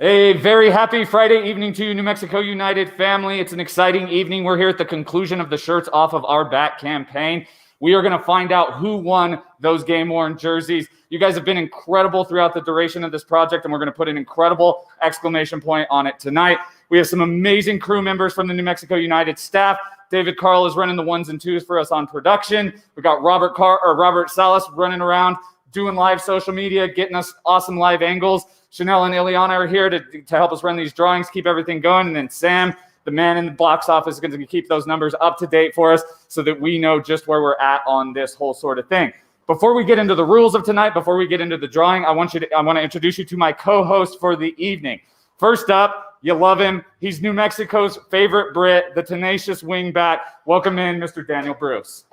A very happy Friday evening to you, New Mexico United family. It's an exciting evening. We're here at the conclusion of the Shirts Off of Our Back campaign. We are going to find out who won those game-worn jerseys. You guys have been incredible throughout the duration of this project, and we're going to put an incredible exclamation point on it tonight. We have some amazing crew members from the New Mexico United staff. David Carl is running the ones and twos for us on production. We got Robert Salas running around, doing live social media, getting us awesome live angles. Chanel and Ileana are here to help us run these drawings, keep everything going. And then Sam, the man in the box office, is going to keep those numbers up to date for us so that we know just where we're at on this whole sort of thing. Before we get into the rules of tonight, before we get into the drawing, I want to introduce you to my co-host for the evening. First up, you love him. He's New Mexico's favorite Brit, the tenacious wingback. Welcome in, Mr. Daniel Bruce.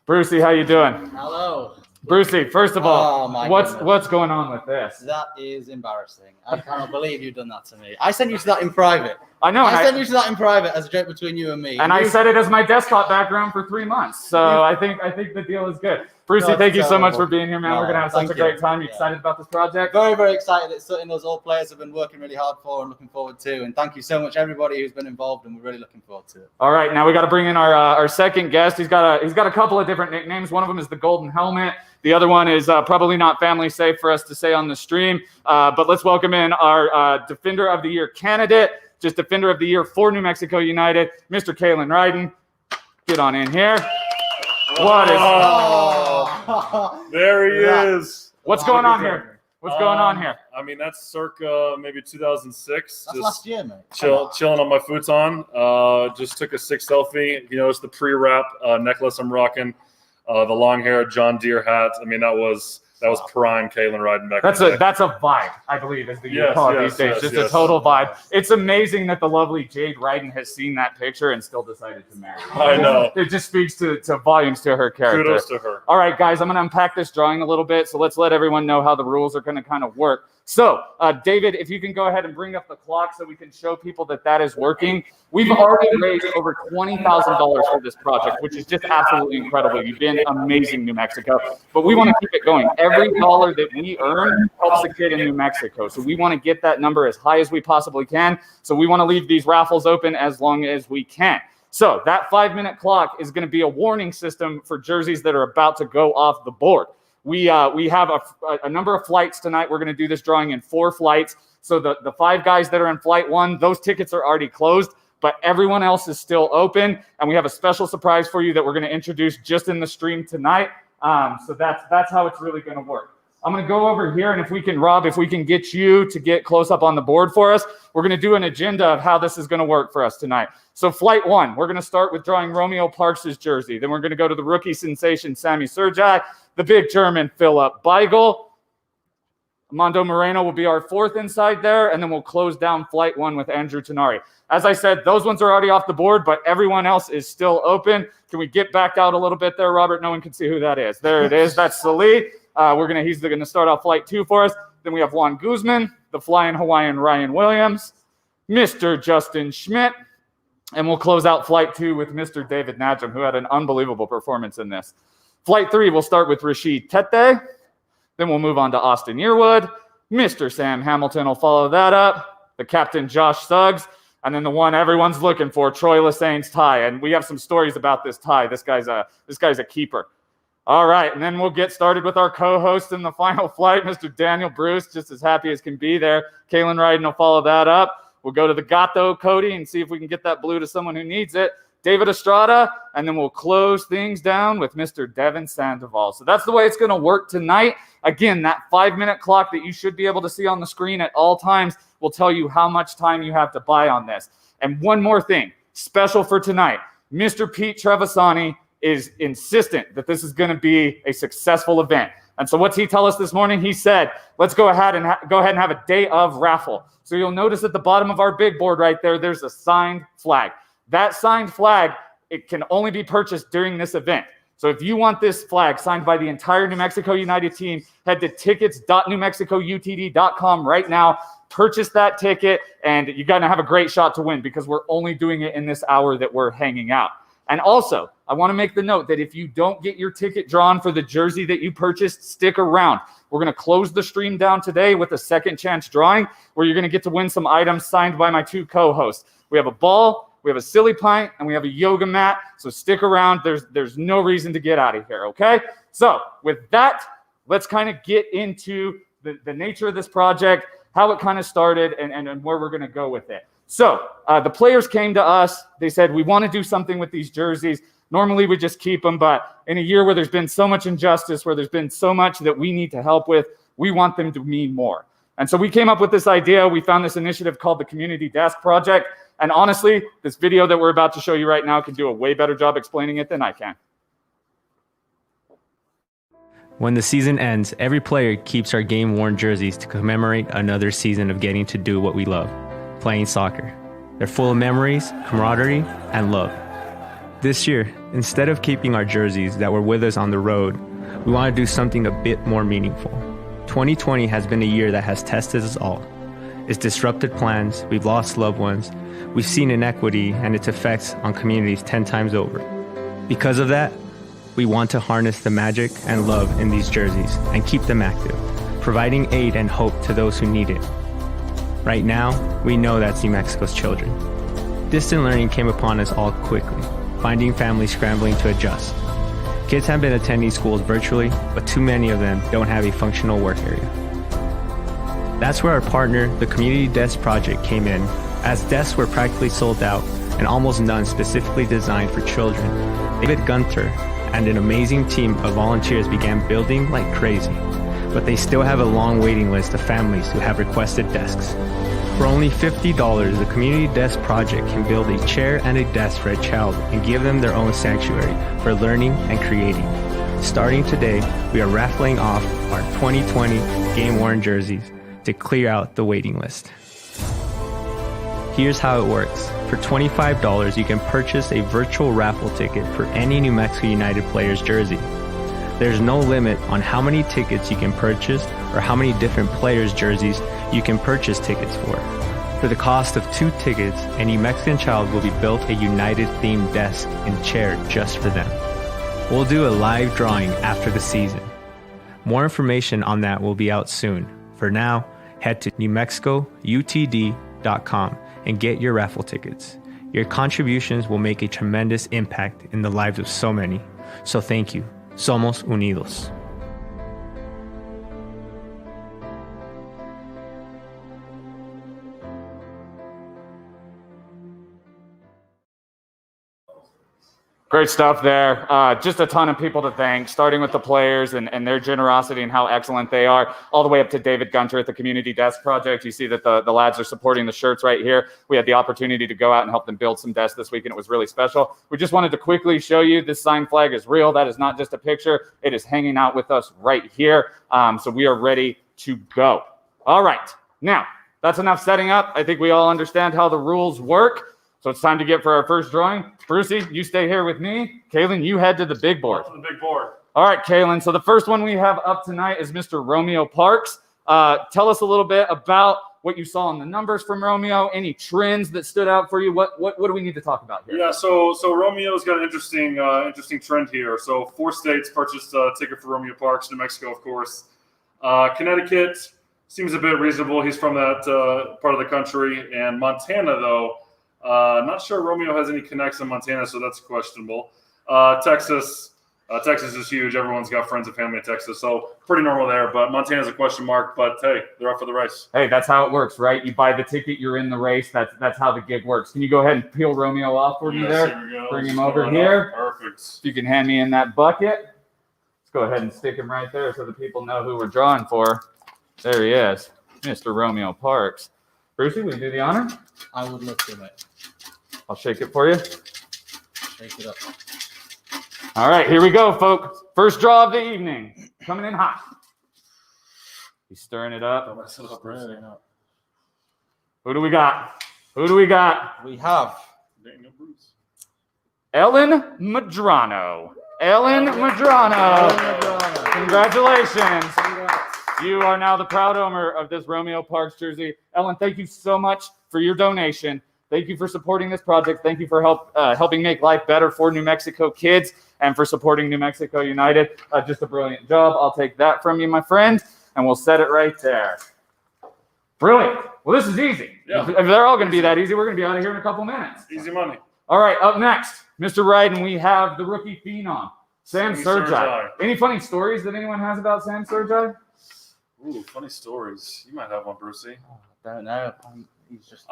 Brucey, how you doing? Hello. Brucey, first of all, what's going on with this? That is embarrassing. I cannot believe you've done that to me. I sent you to that in private. I know. I sent you to that in private as a joke between you and me. And I set it as my desktop background for 3 months. So I think the deal is good. Brucey, thank you so much for being here, man. We're going to have such a great time. You excited about this project? Very, very excited. It's something those all players have been working really hard for and looking forward to. And thank you so much, everybody who's been involved, and we're really looking forward to it. All right, now we got to bring in our second guest. He's got a couple of different nicknames. One of them is the Golden Helmet. The other one is probably not family safe for us to say on the stream. But let's welcome in our Defender of the Year candidate, just Defender of the Year for New Mexico United, Mr. Kalen Ryden. Get on in here. There he is. What's going on here? What's going on here? I mean, that's circa maybe 2006. That's last year, mate. Chilling on my futon. Just took a sick selfie. You know, it's the pre-wrap necklace I'm rocking. The long hair, John Deere hat. I mean, that was prime Kalen Ryden back then. That's a vibe, I believe, as you call it these days. Just a total vibe. It's amazing that the lovely Jade Ryden has seen that picture and still decided to marry her. I know. It just speaks to volumes to her character. Kudos to her. All right, guys, I'm going to unpack this drawing a little bit, so let's let everyone know how the rules are going to kind of work. So, David, if you can go ahead and bring up the clock so we can show people that is working. We've already raised over $20,000 for this project, which is just absolutely incredible. You've been amazing, New Mexico. But we want to keep it going. Every dollar that we earn helps the kid in New Mexico. So we want to get that number as high as we possibly can. So we want to leave these raffles open as long as we can. So that 5-minute clock is going to be a warning system for jerseys that are about to go off the board. We have a number of flights tonight. We're going to do this drawing in 4 flights. So the 5 guys that are in flight 1, those tickets are already closed, but everyone else is still open. And we have a special surprise for you that we're going to introduce just in the stream tonight. So that's how it's really going to work. I'm going to go over here, and if we can get you to get close up on the board for us, we're going to do an agenda of how this is going to work for us tonight. So flight 1, we're going to start with drawing Romeo Parks' jersey. Then we're going to go to the rookie sensation, Sammy Surjai, the big German, Philip Beigel. Armando Moreno will be our 4th inside there, and then we'll close down flight 1 with Andrew Tenari. As I said, those ones are already off the board, but everyone else is still open. Can we get back out a little bit there, Robert? No one can see who that is. There it is. That's Salih. He's going to start off flight 2 for us. Then we have Juan Guzman, the flying Hawaiian Ryan Williams, Mr. Justin Schmidt, and we'll close out flight 2 with Mr. David Najam, who had an unbelievable performance in this. Flight 3, we'll start with Rashid Tete. Then we'll move on to Austin Yearwood. Mr. Sam Hamilton will follow that up. The captain, Josh Suggs. And then the one everyone's looking for, Troy Lassaine's tie. And we have some stories about this tie. This guy's a keeper. All right, and then we'll get started with our co-host in the final flight, Mr. Daniel Bruce, just as happy as can be there. Kalen Ryden will follow that up. We'll go to the Gato Cody and see if we can get that blue to someone who needs it. David Estrada, and then we'll close things down with Mr. Devin Sandoval. So that's the way it's going to work tonight. Again, that 5-minute clock that you should be able to see on the screen at all times will tell you how much time you have to buy on this. And one more thing, special for tonight, Mr. Pete Trevisani is insistent that this is going to be a successful event. And so what's he tell us this morning? He said, let's go ahead and have a day of raffle. So you'll notice at the bottom of our big board right there, there's a signed flag. That signed flag, it can only be purchased during this event. So if you want this flag signed by the entire New Mexico United team, head to tickets.newmexicoutd.com right now. Purchase that ticket, and you're going to have a great shot to win because we're only doing it in this hour that we're hanging out. And also, I want to make the note that if you don't get your ticket drawn for the jersey that you purchased, stick around. We're going to close the stream down today with a second chance drawing where you're going to get to win some items signed by my 2 co-hosts. We have a ball, we have a silly pint, and we have a yoga mat. So stick around. There's no reason to get out of here, okay? So with that, let's kind of get into the nature of this project, how it kind of started, and where we're going to go with it. So the players came to us. They said, we want to do something with these jerseys. Normally we just keep them, but in a year where there's been so much injustice, where there's been so much that we need to help with, we want them to mean more. And so we came up with this idea. We found this initiative called the Community Desk Project. And honestly, this video that we're about to show you right now can do a way better job explaining it than I can. When the season ends, every player keeps our game-worn jerseys to commemorate another season of getting to do what we love, playing soccer. They're full of memories, camaraderie, and love. This year, instead of keeping our jerseys that were with us on the road, we want to do something a bit more meaningful. 2020 has been a year that has tested us all. It's disrupted plans, we've lost loved ones, we've seen inequity and its effects on communities 10 times over. Because of that, we want to harness the magic and love in these jerseys and keep them active, providing aid and hope to those who need it. Right now, we know that's New Mexico's children. Distant learning came upon us all quickly, finding families scrambling to adjust. Kids have been attending schools virtually, but too many of them don't have a functional work area. That's where our partner, the Community Desk Project, came in, as desks were practically sold out and almost none specifically designed for children. David Gunther and an amazing team of volunteers began building like crazy, but they still have a long waiting list of families who have requested desks. For only $50, the Community Desk Project can build a chair and a desk for a child and give them their own sanctuary for learning and creating. Starting today, we are raffling off our 2020 game-worn jerseys to clear out the waiting list. Here's how it works. For $25, you can purchase a virtual raffle ticket for any New Mexico United player's jersey. There's no limit on how many tickets you can purchase or how many different players' jerseys you can purchase tickets for. For the cost of 2 tickets, a New Mexican child will be built a United-themed desk and chair just for them. We'll do a live drawing after the season. More information on that will be out soon. For now, head to newmexicoutd.com and get your raffle tickets. Your contributions will make a tremendous impact in the lives of so many. So thank you. Somos unidos. Great stuff there. Just a ton of people to thank, starting with the players and their generosity and how excellent they are, all the way up to David Gunter at the Community Desk Project. You see that the lads are supporting the shirts right here. We had the opportunity to go out and help them build some desks this week, and it was really special. We just wanted to quickly show you this sign flag is real. That is not just a picture. It is hanging out with us right here. So we are ready to go. All right. Now, that's enough setting up. I think we all understand how the rules work. So it's time to get for our first drawing. Brucey, you stay here with me. Kaylin, you head to the big board. To the big board. All right, Kaylin. So the first one we have up tonight is Mr. Romeo Parks. Tell us a little bit about what you saw in the numbers from Romeo. Any trends that stood out for you? What do we need to talk about here? Yeah, so Romeo's got an interesting trend here. So 4 states purchased a ticket for Romeo Parks. New Mexico, of course. Connecticut seems a bit reasonable. He's from that part of the country. And Montana, though, not sure Romeo has any connects in Montana, so that's questionable. Texas is huge. Everyone's got friends and family in Texas, so pretty normal there. But Montana's a question mark. But hey, they're up for the race. Hey, that's how it works, right? You buy the ticket, you're in the race. That's how the gig works. Can you go ahead and peel Romeo off for me there? Here we go. Bring him over here. Perfect. If you can hand me in that bucket. Let's go ahead and stick him right there so the people know who we're drawing for. There he is, Mr. Romeo Parks. Brucey, will you do the honor? I would love to, mate. I'll shake it for you. Shake it up. All right, here we go, folks. First draw of the evening. Coming in hot. He's stirring it up. Who do we got? Who do we got? We have Ellen Madrano. Ellen Madrano. Congratulations. You are now the proud owner of this Romeo Parks jersey. Ellen, thank you so much for your donation. Thank you for supporting this project. Thank you for helping make life better for New Mexico kids and for supporting New Mexico United. Just a brilliant job. I'll take that from you, my friend, and we'll set it right there. Brilliant. Well, this is easy. Yeah. If they're all going to be that easy, we're going to be out of here in a couple minutes. Easy money. All right, up next, Mr. Ryden, we have the rookie phenom, Sam Surjai. Any funny stories that anyone has about Sam Surjai? Ooh, funny stories. You might have one, Brucey. Don't know. He's just.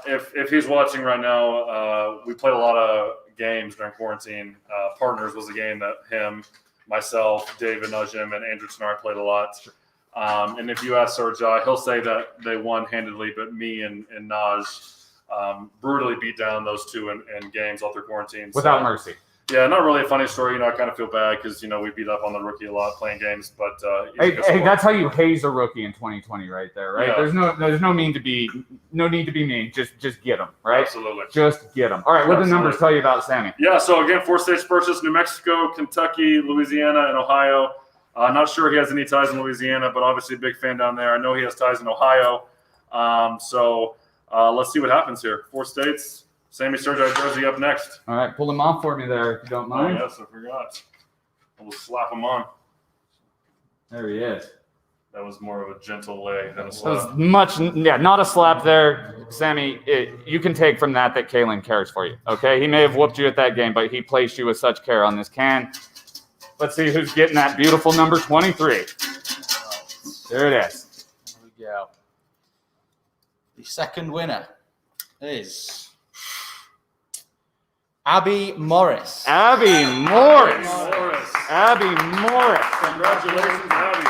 If he's watching right now, we played a lot of games during quarantine. Partners was a game that him, myself, David Nujum, and Andrew Tenard played a lot. And if you ask Surjai, he'll say that they won handedly, but me and Naj brutally beat down those two in games all through quarantine. Without mercy. Yeah, not really a funny story. I kind of feel bad because, we beat up on the rookie a lot playing games. But hey, that's how you haze a rookie in 2020 right there, right? Yeah. There's no need to be mean. Just get them, right? Absolutely. Just get them. All right, what do the numbers tell you about Sammy? Yeah, so again, 4 states purchased: New Mexico, Kentucky, Louisiana, and Ohio. Not sure he has any ties in Louisiana, but obviously a big fan down there. I know he has ties in Ohio. So let's see what happens here. 4 states. Sammy Surjai jersey up next. All right, pull him off for me there, if you don't mind. Oh, yes, I forgot. We'll slap him on. There he is. That was more of a gentle lay than a That slap. was not a slap there, Sammy. You can take from that Kalen cares for you, okay? He may have whooped you at that game, but he placed you with such care on this can. Let's see who's getting that beautiful number 23. There it is. There we go. The second winner is Abby Morris. Abby Morris. Morris. Abby Morris. Congratulations, Abby.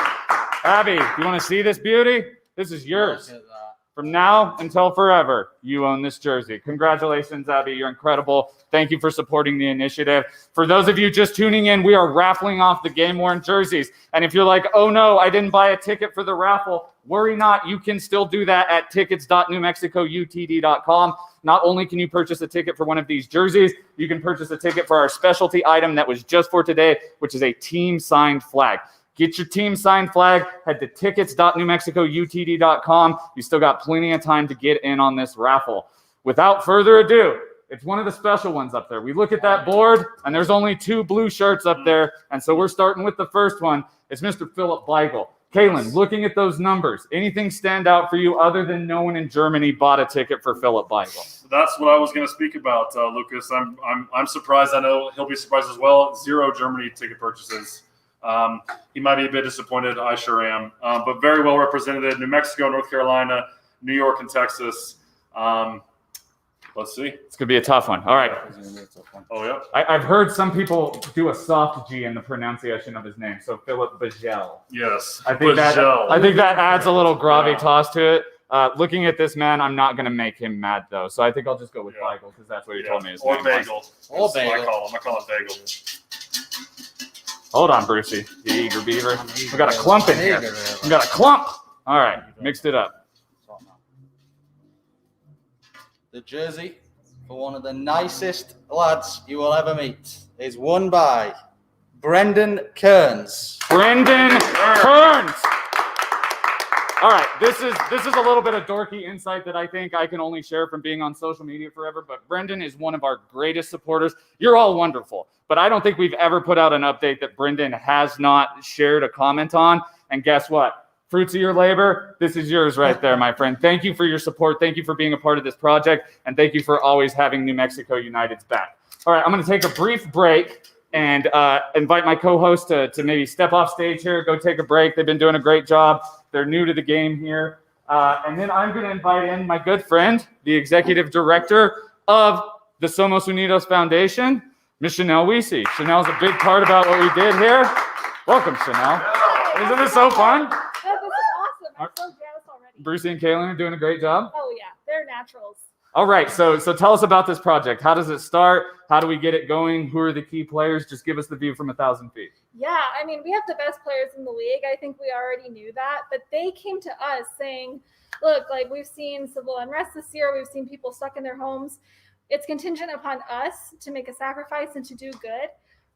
Abby, do you want to see this beauty? This is yours. Look at that. From now until forever, you own this jersey. Congratulations, Abby. You're incredible. Thank you for supporting the initiative. For those of you just tuning in, we are raffling off the game-worn jerseys. And if you're like, oh, no, I didn't buy a ticket for the raffle, worry not. You can still do that at tickets.newmexicoutd.com. Not only can you purchase a ticket for one of these jerseys, you can purchase a ticket for our specialty item that was just for today, which is a team-signed flag. Get your team signed flag. Head to tickets.newmexicoutd.com. You still got plenty of time to get in on this raffle. Without further ado, it's one of the special ones up there. We look at that board, and there's only 2 blue shirts up there, and so we're starting with the first one. It's Mr. Philip Beigel. Kalen, looking at those numbers, anything stand out for you other than no one in Germany bought a ticket for Philip Beigel? That's what I was going to speak about, Lucas. I'm surprised. I know he'll be surprised as well. 0 Germany ticket purchases. He might be a bit disappointed. I sure am. But very well represented. New Mexico, North Carolina, New York, and Texas. Let's see. It's going to be a tough one. All right. Oh, yeah. I've heard some people do a soft G in the pronunciation of his name. So Philip Beigel. Yes. I think that adds a little gravitas to it. Looking at this man, I'm not going to make him mad, though. So I think I'll just go with Beigel because that's what he told me his name was. Or Bagel. I call him Bagel. Hold on, Brucey, you eager beaver. We got a clump in here. We got a clump. All right, mixed it up. The jersey for one of the nicest lads you will ever meet is won by Brendan Kearns. Brendan Kearns. All right, this is a little bit of dorky insight that I think I can only share from being on social media forever, but Brendan is one of our greatest supporters. You're all wonderful, but I don't think we've ever put out an update that Brendan has not shared a comment on, and guess what? Fruits of your labor, this is yours right there, my friend. Thank you for your support. Thank you for being a part of this project, and thank you for always having New Mexico United's back. All right, I'm going to take a brief break and invite my co-host to maybe step off stage here, go take a break. They've been doing a great job. They're new to the game here. And then I'm going to invite in my good friend, the executive director of the Somos Unidos Foundation, Ms. Chanel Weesey. Chanel's a big part about what we did here. Welcome, Chanel. Isn't this so fun? Oh, this is awesome. I'm so jealous already. Brucey and Kaylin are doing a great job. Oh, yeah. They're naturals. All right, so tell us about this project. How does it start? How do we get it going? Who are the key players? Just give us the view from 1,000 feet. Yeah, I mean, we have the best players in the league. I think we already knew that. But they came to us saying, look, like we've seen civil unrest this year. We've seen people stuck in their homes. It's contingent upon us to make a sacrifice and to do good.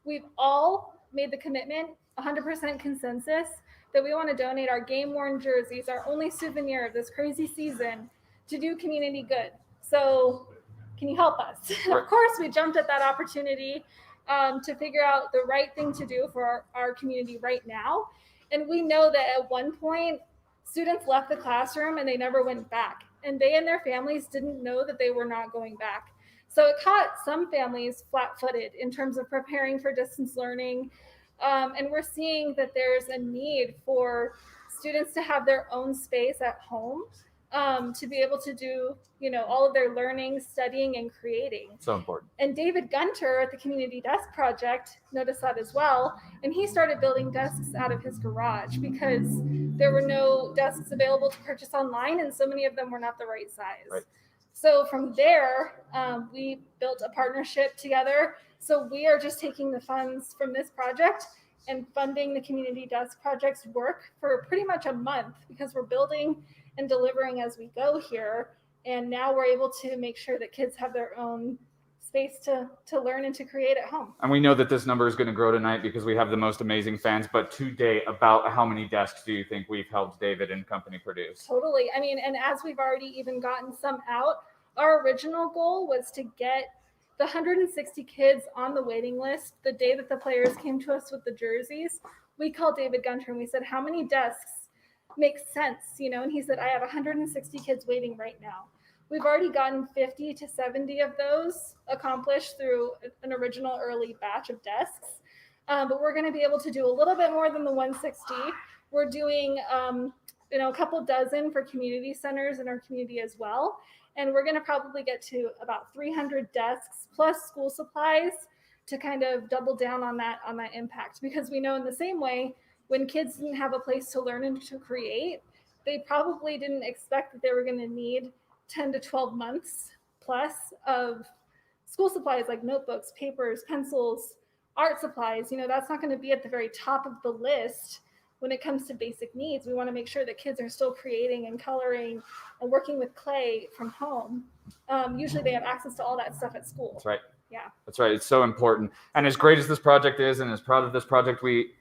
We've all made the commitment, 100% consensus, that we want to donate our game-worn jerseys, our only souvenir of this crazy season, to do community good. So can you help us? Right. Of course, we jumped at that opportunity to figure out the right thing to do for our community right now. And we know that at one point, students left the classroom and they never went back. And they and their families didn't know that they were not going back. So it caught some families flat-footed in terms of preparing for distance learning. And we're seeing that there's a need for students to have their own space at home to be able to do, all of their learning, studying, and creating. So important. And David Gunter at the Community Desk Project noticed that as well. And he started building desks out of his garage because there were no desks available to purchase online, and so many of them were not the right size. Right. So from there, we built a partnership together. So we are just taking the funds from this project and funding the Community Desk Project's work for pretty much a month because we're building and delivering as we go here. And now we're able to make sure that kids have their own space to learn and to create at home. And we know that this number is going to grow tonight because we have the most amazing fans. But today, about how many desks do you think we've helped David and company produce? Totally. I mean, and as we've already even gotten some out, our original goal was to get the 160 kids on the waiting list the day that the players came to us with the jerseys. We called David Gunter and we said, how many desks make sense? And he said, I have 160 kids waiting right now. We've already gotten 50 to 70 of those accomplished through an original early batch of desks. But we're going to be able to do a little bit more than the 160. We're doing, a couple dozen for community centers in our community as well. And we're going to probably get to about 300 desks plus school supplies to kind of double down on that impact. Because we know in the same way, when kids didn't have a place to learn and to create, they probably didn't expect that they were going to need 10 to 12 months plus of school supplies like notebooks, papers, pencils, art supplies. That's not going to be at the very top of the list when it comes to basic needs. We want to make sure that kids are still creating and coloring and working with clay from home. Usually they have access to all that stuff at school. That's right. Yeah. That's right. It's so important. And as great as this project is, and as proud of this project we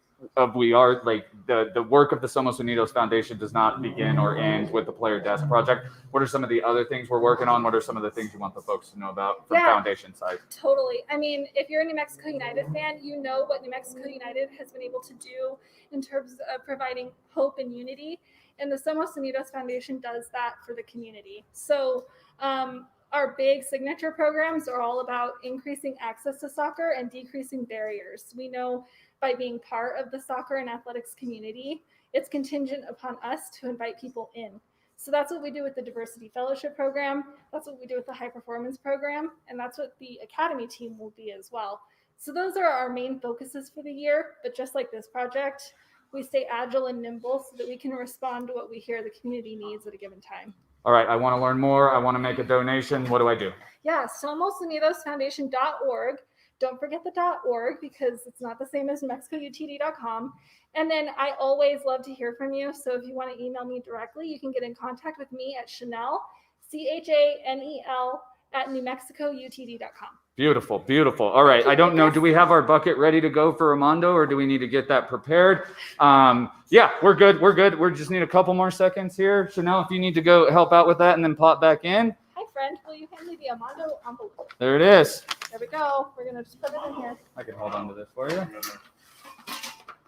are, like the work of the Somos Unidos Foundation does not begin or end with the Player Desk Project. What are some of the other things we're working on? What are some of the things you want the folks to know about from Foundation side? Totally. I mean, if you're a New Mexico United fan, you know what New Mexico United has been able to do in terms of providing hope and unity. And the Somos Unidos Foundation does that for the community. So our big signature programs are all about increasing access to soccer and decreasing barriers. We know by being part of the soccer and athletics community, it's contingent upon us to invite people in. So that's what we do with the Diversity Fellowship Program. That's what we do with the High Performance Program. And that's what the Academy team will be as well. So those are our main focuses for the year. But just like this project, we stay agile and nimble so that we can respond to what we hear the community needs at a given time. All right, I want to learn more. I want to make a donation. What do I do? Yeah, SomosUnidosFoundation.org. Don't forget the .org because it's not the same as NewMexicoUTD.com. And then I always love to hear from you. So if you want to email me directly, you can get in contact with me at Chanel, CHANEL, at NewMexicoUTD.com. Beautiful, beautiful. All right, I don't know. Do we have our bucket ready to go for Armando, or do we need to get that prepared? Yeah, we're good. We're good. We just need a couple more seconds here. Chanel, if you need to go help out with that and then pop back in. Hi, friend. Will you hand me the Armando envelope? There it is. There we go. We're going to just put it in here. I can hold on to this for you.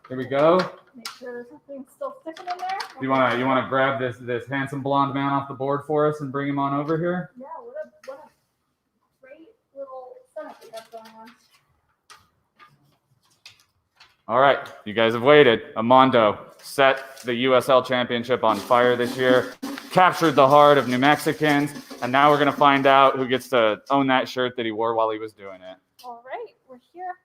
Here we go. Make sure there's nothing still sticking in there. You want to grab this handsome blonde man off the board for us and bring him on over here? Yeah, what a great little setup we have going on. All right, you guys have waited. Armando set the USL Championship on fire this year, captured the heart of New Mexicans, and now we're going to find out who gets to own that shirt that he wore while he was doing it. All right, we're here.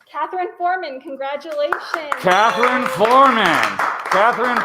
Catherine Foreman, congratulations. Catherine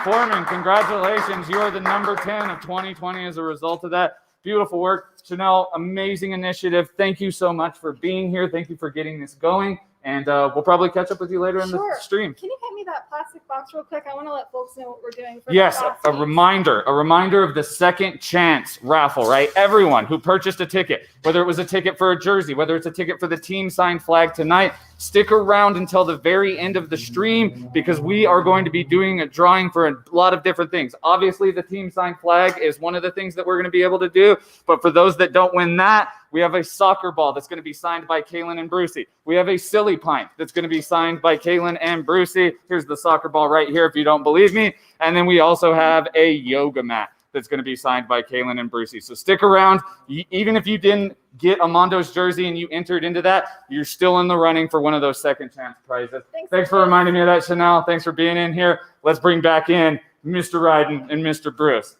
Foreman, congratulations. You are the number 10 of 2020 as a result of that. Beautiful work. Chanel, amazing initiative. Thank you so much for being here. Thank you for getting this going. And we'll probably catch up with you later in the stream. Can you hand me that plastic box real quick? I want to let folks know what we're doing. For Yes, a reminder of the second chance raffle, right? Everyone who purchased a ticket, whether it was a ticket for a jersey, whether it's a ticket for the team signed flag tonight, stick around until the very end of the stream because we are going to be doing a drawing for a lot of different things. Obviously, the team signed flag is one of the things that we're going to be able to do. But for those that don't win that, we have a soccer ball that's going to be signed by Kaylin and Brucey. We have a silly pint that's going to be signed by Kaylin and Brucey. Here's the soccer ball right here if you don't believe me. And then we also have a yoga mat that's going to be signed by Kaylin and Brucey. So stick around. Even if you didn't get Amondo's jersey and you entered into that, you're still in the running for one of those second chance prizes. Thanks for reminding me of that, Chanel. Thanks for being in here. Let's bring back in Mr. Ryden and Mr. Bruce.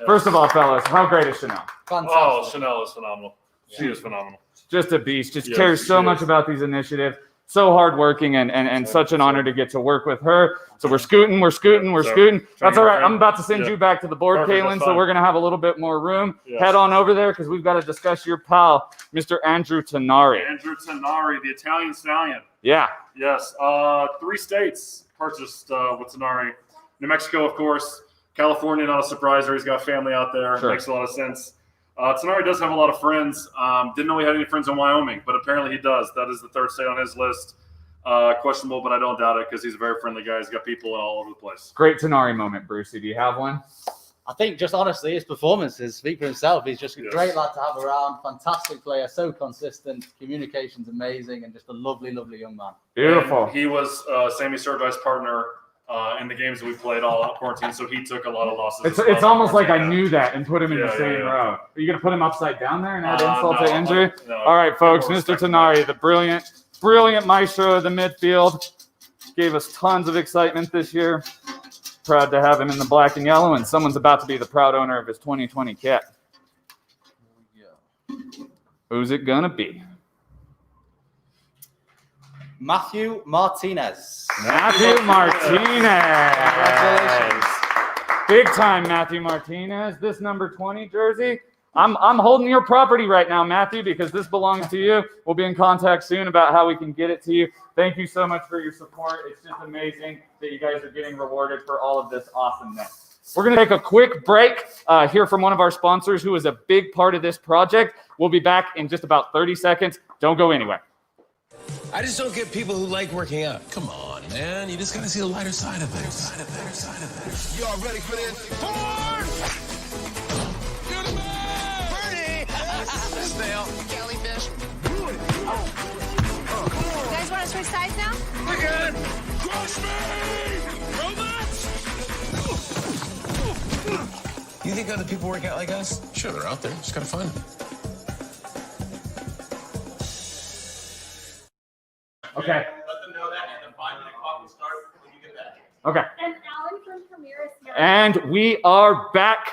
First of all, fellas, how great is Chanel? Fantastic. Oh, Chanel is phenomenal. She is phenomenal. Just a beast. Just cares so much about these initiatives. So hardworking and such an honor to get to work with her. So we're scooting. That's all right. I'm about to send you back to the board, Kaylin, so we're going to have a little bit more room. Head on over there because we've got to discuss your pal, Mr. Andrew Tanari. Andrew Tanari, the Italian stallion. Yeah. Yes. 3 states purchased with Tanari. New Mexico, of course. California, not a surprise. He's got family out there. Sure. Makes a lot of sense. Tanari does have a lot of friends. Didn't know he had any friends in Wyoming, but apparently he does. That is the 3rd state on his list. Questionable, but I don't doubt it because he's a very friendly guy. He's got people all over the place. Great Tanari moment, Brucey. Do you have one? I think just honestly, his performances speak for himself. He's just a great lad to have around. Fantastic player, so consistent. Communication's amazing, and just a lovely, lovely young man. Beautiful. And he was Sammy Sturgis' partner in the games that we played all out quarantine, so he took a lot of losses. It's almost like I knew that and put him in the same row. Are you going to put him upside down there and add insult to injury? No, all right, folks. Mr. Tanari, the brilliant maestro of the midfield, gave us tons of excitement this year. Proud to have him in the black and yellow, and someone's about to be the proud owner of his 2020 kit. Who's it going to be? Matthew Martinez. Matthew Martinez. Congratulations. Big time, Matthew Martinez. This number 20 jersey. I'm holding your property right now, Matthew, because this belongs to you. We'll be in contact soon about how we can get it to you. Thank you so much for your support. It's just amazing that you guys are getting rewarded for all of this awesomeness. We're going to take a quick break, hear from one of our sponsors who is a big part of this project. We'll be back in just about 30 seconds. Don't go anywhere. I just don't get people who like working out. Come on, man. You just gotta see the lighter side of things. Y'all ready for this? Forward! You're the man! Bernie! Snail. Jellyfish. You guys want to switch sides now? We're good. Crush me! Robots! You think other people work out like us? Sure, they're out there. Just gotta find them. Okay. Let them know that, and the 5-minute clock will start when you get back. Okay. And Alan from Premiere is here. And we are back.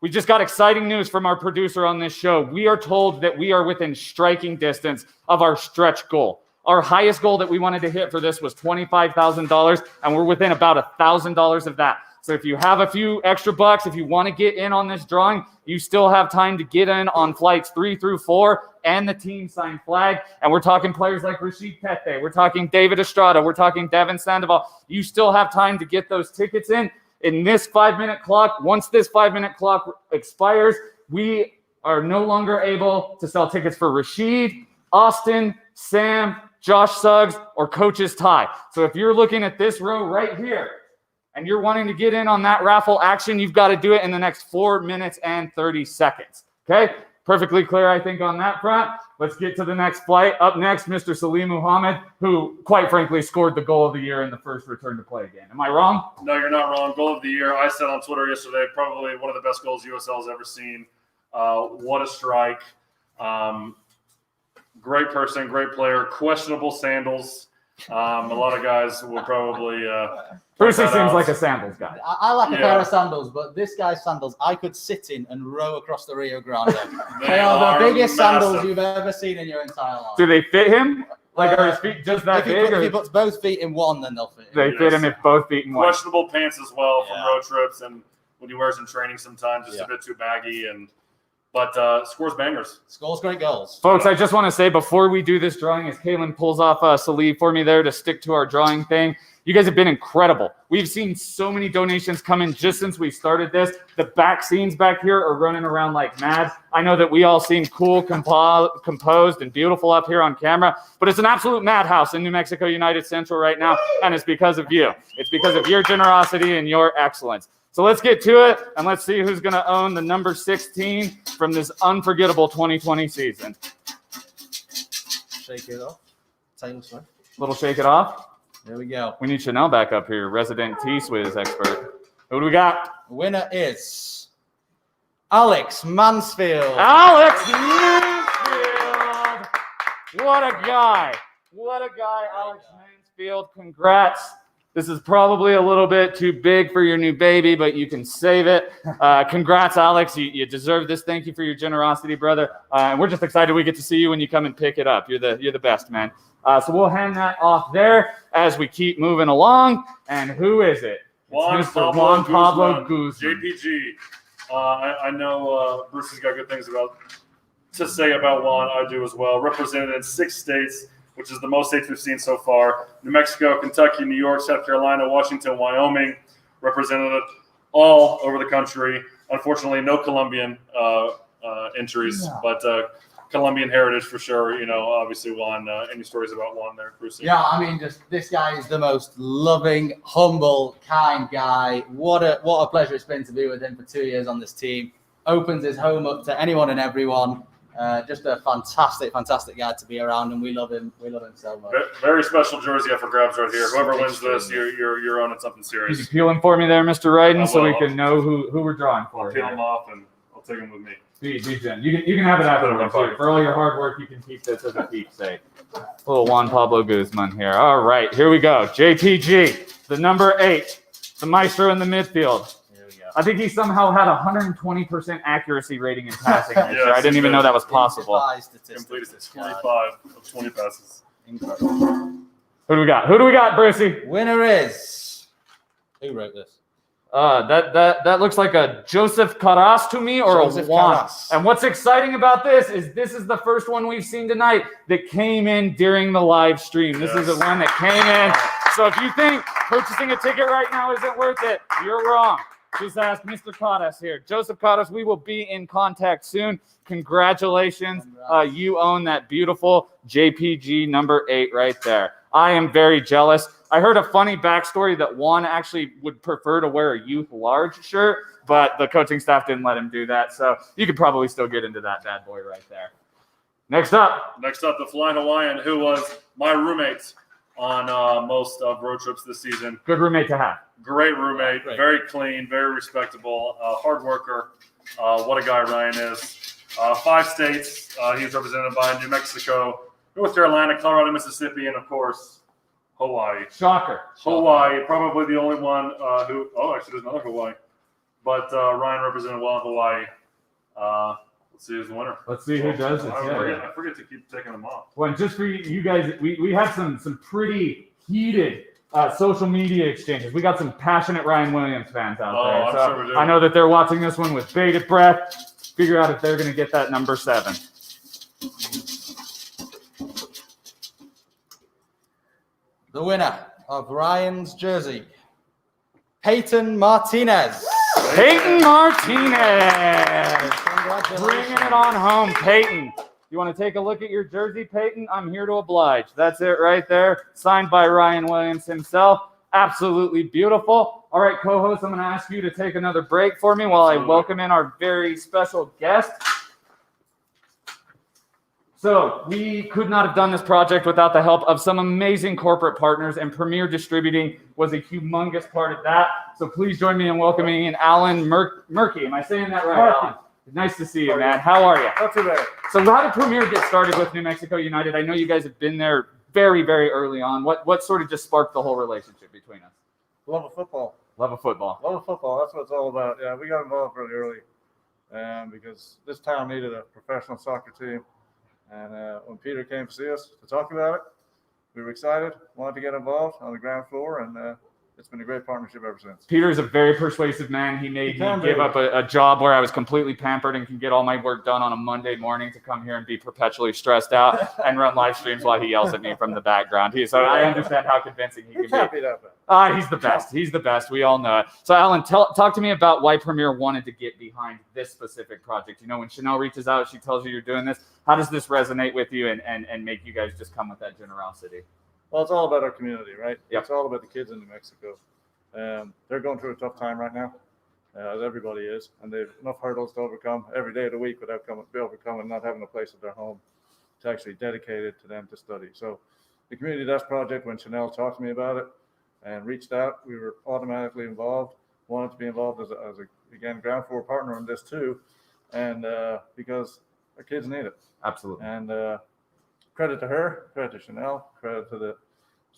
We just got exciting news from our producer on this show. We are told that we are within striking distance of our stretch goal. Our highest goal that we wanted to hit for this was $25,000, and we're within about $1,000 of that. So if you have a few extra bucks, if you want to get in on this drawing, you still have time to get in on flights 3 through 4 and the team signed flag. And we're talking players like Rashid Pete. We're talking David Estrada. We're talking Devin Sandoval. You still have time to get those tickets in this 5-minute clock. Once this 5-minute clock expires, we are no longer able to sell tickets for Rashid, Austin, Sam, Josh Suggs, or Coach's Tie. So if you're looking at this row right here, and you're wanting to get in on that raffle action, you've got to do it in the next 4 minutes and 30 seconds. Okay? Perfectly clear, I think, on that front. Let's get to the next flight. Up next, Mr. Salim Muhammad, who, quite frankly, scored the goal of the year in the first return to play game. Am I wrong? No, you're not wrong. Goal of the year. I said on Twitter yesterday, probably one of the best goals USL has ever seen. What a strike. Great person, great player. Questionable sandals. A lot of guys will probably Brucey seems like a sandals guy. I like a pair of sandals, but this guy's sandals, I could sit in and row across the Rio Grande. They are the biggest sandals you've ever seen in your entire life. Do they fit him? Like, are his feet just that big? If he puts both feet in one, then they'll fit. They fit him if both feet in one. Questionable pants as well from road trips, and when he wears in training sometimes, just a bit too baggy. And but scores bangers. Scores great goals. Folks, I just want to say before we do this drawing, as Kaylin pulls off a sleeve for me there to stick to our drawing thing, you guys have been incredible. We've seen so many donations come in just since we started this. The back scenes back here are running around like mad. I know that we all seem cool, composed, and beautiful up here on camera, but it's an absolute madhouse in New Mexico United Central right now, and it's because of you. It's because of your generosity and your excellence. So let's get to it, and let's see who's going to own the number 16 from this unforgettable 2020 season. Shake it off. Taylor Swift. Little shake it off. There we go. We need Chanel back up here, resident T-Swizz expert. Who do we got? The winner is Alex Mansfield. Alex Mansfield! What a guy. What a guy, Alex Mansfield. Congrats. This is probably a little bit too big for your new baby, but you can save it. Congrats, Alex. You deserve this. Thank you for your generosity, brother. And we're just excited we get to see you when you come and pick it up. You're the best, man. So we'll hand that off there as we keep moving along. And who is it? Juan Pablo Guzman. JPG. I know Bruce has got good things to say about Juan. I do as well. Represented in 6 states, which is the most states we've seen so far. New Mexico, Kentucky, New York, South Carolina, Washington, Wyoming. Represented all over the country. Unfortunately, no Colombian entries, but Colombian heritage for sure. You know, obviously Juan. Any stories about Juan there, Bruce? Yeah, I mean, just this guy is the most loving, humble, kind guy. What a pleasure it's been to be with him for 2 years on this team. Opens his home up to anyone and everyone. Just a fantastic guy to be around, and we love him. We love him so much. Very special jersey up for grabs right here. Whoever wins this, you're owning something serious. Can you peel him for me there, Mr. Ryden, so we can know who we're drawing for? I'll peel him off and I'll take him with me. You can have it afterwards. For all your hard work, you can keep this as a keepsake. Little Juan Pablo Guzman here. All right, here we go. JPG, the number 8, the maestro in the midfield. Here we go. I think he somehow had 120% accuracy rating in passing this year. I didn't even know that was possible. Completed 25 of 20 passes. Incredible. Who do we got? Who do we got, Brucey? Winner is. Who wrote this? That looks like a Joseph Caras to me, or Joseph a Juan. Caras. And what's exciting about this is the first one we've seen tonight that came in during the live stream. This is the one that came in. So if you think purchasing a ticket right now isn't worth it, you're wrong. Just ask Mr. Caras here. Joseph Caras, we will be in contact soon. Congratulations. You own that beautiful JPG number 8 right there. I am very jealous. I heard a funny backstory that Juan actually would prefer to wear a youth large shirt, but the coaching staff didn't let him do that. So you could probably still get into that bad boy right there. Next up, the Flying Hawaiian, who was my roommate on most of road trips this season. Good roommate to have. Great roommate, very clean, very respectable, hard worker. What a guy Ryan is. 5 states he's represented by: New Mexico, North Carolina, Colorado, Mississippi, and of course, Hawaii. Shocker. Hawaii, probably the only one actually there's another Hawaii. But Ryan represented well in Hawaii. Let's see who's the winner. Let's see who does this. I forget to keep taking them off. Well, and just for you guys, we had some pretty heated social media exchanges. We got some passionate Ryan Williams fans out there. I'm sure we do. I know that they're watching this one with bated breath. Figure out if they're going to get that number 7. The winner of Ryan's jersey, Peyton Martinez. Peyton Martinez. Bringing it on home, Peyton. You want to take a look at your jersey, Peyton? I'm here to oblige. That's it right there. Signed by Ryan Williams himself. Absolutely beautiful. All right, co-host, I'm going to ask you to take another break for me while I welcome in our very special guest. So we could not have done this project without the help of some amazing corporate partners, and Premier Distributing was a humongous part of that. So please join me in welcoming in Alan Murky. Am I saying that right, Alan? Nice to see you, man. How are you? Not too bad. So how did Premier get started with New Mexico United? I know you guys have been there very, very early on. What sort of just sparked the whole relationship between us? Love of football. Love of football. Love of football. That's what it's all about. Yeah, we got involved really early because this town needed a professional soccer team. And when Peter came to see us to talk about it, we were excited, wanted to get involved on the ground floor, and it's been a great partnership ever since. Peter's a very persuasive man. He made me give up a job where I was completely pampered and can get all my work done on a Monday morning to come here and be perpetually stressed out and run live streams while he yells at me from the background. So I understand how convincing he can be. He's the best. He's the best. We all know it. So Alan, talk to me about why Premier wanted to get behind this specific project. You know, when Chanel reaches out, she tells you you're doing this. How does this resonate with you and make you guys just come with that generosity? Well, it's all about our community, right? Yep. It's all about the kids in New Mexico. They're going through a tough time right now, as everybody is, and they've enough hurdles to overcome every day of the week without overcoming not having a place at their home to actually dedicate it to them to study. So the Community Desk Project, when Chanel talked to me about it and reached out, we were automatically involved, wanted to be involved as a again, ground floor partner in this too, and because our kids need it. Absolutely. And credit to her, credit to Chanel, credit to the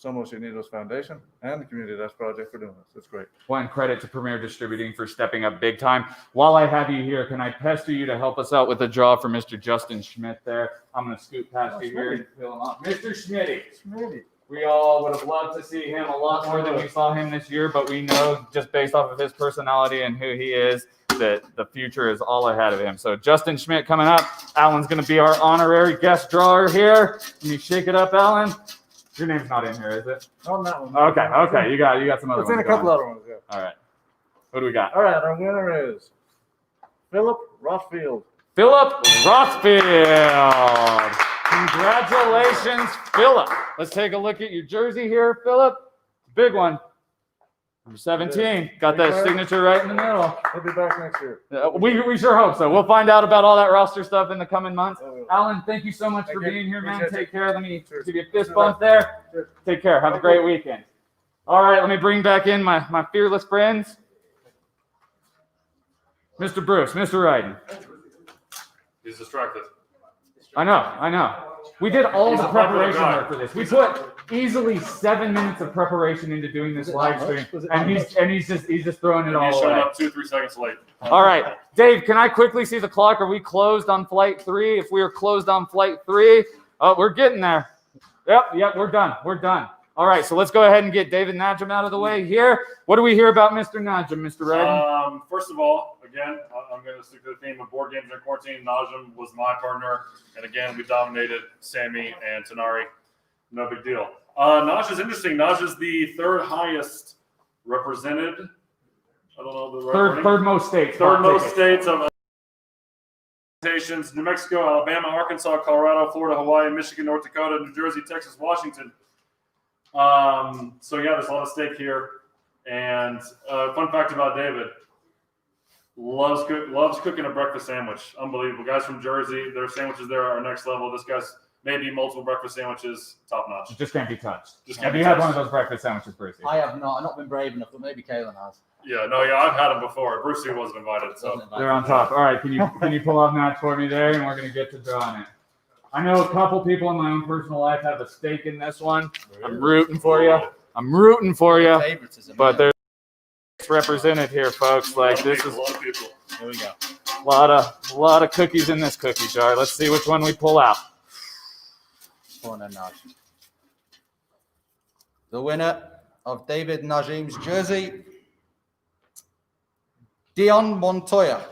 Somos Unidos Foundation and the Community Desk Project for doing this. It's great. One credit to Premier Distributing for stepping up big time. While I have you here, can I pester you to help us out with a draw for Mr. Justin Schmidt there? I'm going to scoot past you here and fill him up. Mr. Schmitty. We all would have loved to see him a lot more than we saw him this year, but we know just based off of his personality and who he is that the future is all ahead of him. So Justin Schmidt coming up. Alan's going to be our honorary guest drawer here. Can you shake it up, Alan? Your name's not in here, is it? Not on that one. Okay. You got some other ones. It's in a couple other ones, yeah. All right. What do we got? All right, our winner is Philip Rothfield. Philip Rothfield. Congratulations, Philip. Let's take a look at your jersey here, Philip. Big one. Number 17. Got that signature right in the middle. He'll be back next year. We sure hope so. We'll find out about all that roster stuff in the coming months. Alan, thank you so much for being here, man. Take care. Let me give you a fist bump there. Take care. Have a great weekend. All right, let me bring back in my fearless friends. Mr. Bruce, Mr. Ryden. He's distracted. I know. We did all the preparation work for this. We put easily 7 minutes of preparation into doing this live stream, and he's just throwing it all He's showing away. up 2-3 seconds late. All right, Dave, can I quickly see the clock? Are we closed on flight 3? If we are closed on flight 3, we're getting there. Yep, we're done. All right, so let's go ahead and get David Najim out of the way here. What do we hear about Mr. Najim, Mr. Ryden? First of all, again, I'm going to stick to the theme of board games in quarantine. Najim was my partner, and again, we dominated Sammy and Tanari. No big deal. Naj is interesting. Naj is the third highest represented. I don't know the right Third most states. Third most states of New Mexico, Alabama, Arkansas, Colorado, Florida, Hawaii, Michigan, North Dakota, New Jersey, Texas, Washington. So yeah, there's a lot of stake here. And fun fact about David, loves cooking a breakfast sandwich. Unbelievable. Guys from Jersey, their sandwiches there are next level. This guy's maybe multiple breakfast sandwiches, top notch. It just can't be touched. Have you had one of those breakfast sandwiches, Brucey? I have not. I've not been brave enough, but maybe Kaylin has. I've had them before. Brucey wasn't invited, so They're on top. All right, can you pull off match for me there, and we're gonna get to drawing it. I know a couple people in my own personal life have a stake in this one. I'm rooting for you. But there's represented here, folks. Like this is a lot of people. Here we go. a lot of cookies in this cookie jar. Let's see which one we pull out. The winner of David Najim's jersey, Dion Montoya.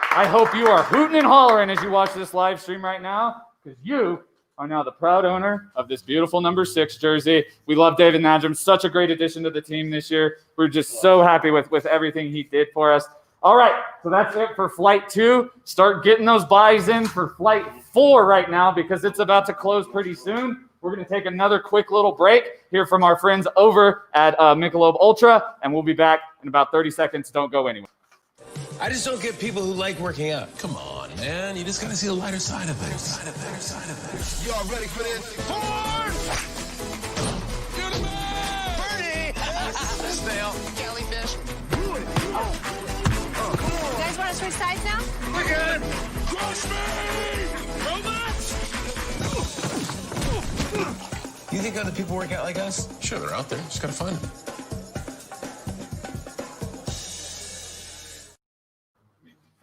I hope you are hooting and hollering as you watch this live stream right now, because you are now the proud owner of this beautiful number 6 jersey. We love David Najim. Such a great addition to the team this year. We're just so happy with everything he did for us. All right, so that's it for Flight 2. Start getting those buys in for Flight 4 right now because it's about to close pretty soon. We're going to take another quick little break, hear from our friends over at Michelob Ultra, and we'll be back in about 30 seconds. Don't go anywhere. I just don't get people who like working out. Come on, man. You just gotta see the lighter side of things. Y'all ready for this? Forward! You're the man! Bernie! Snail. Jellyfish. You guys want to switch sides now? We're good. Crush me! Robots! You think other people work out like us? Sure, they're out there. Just gotta find them.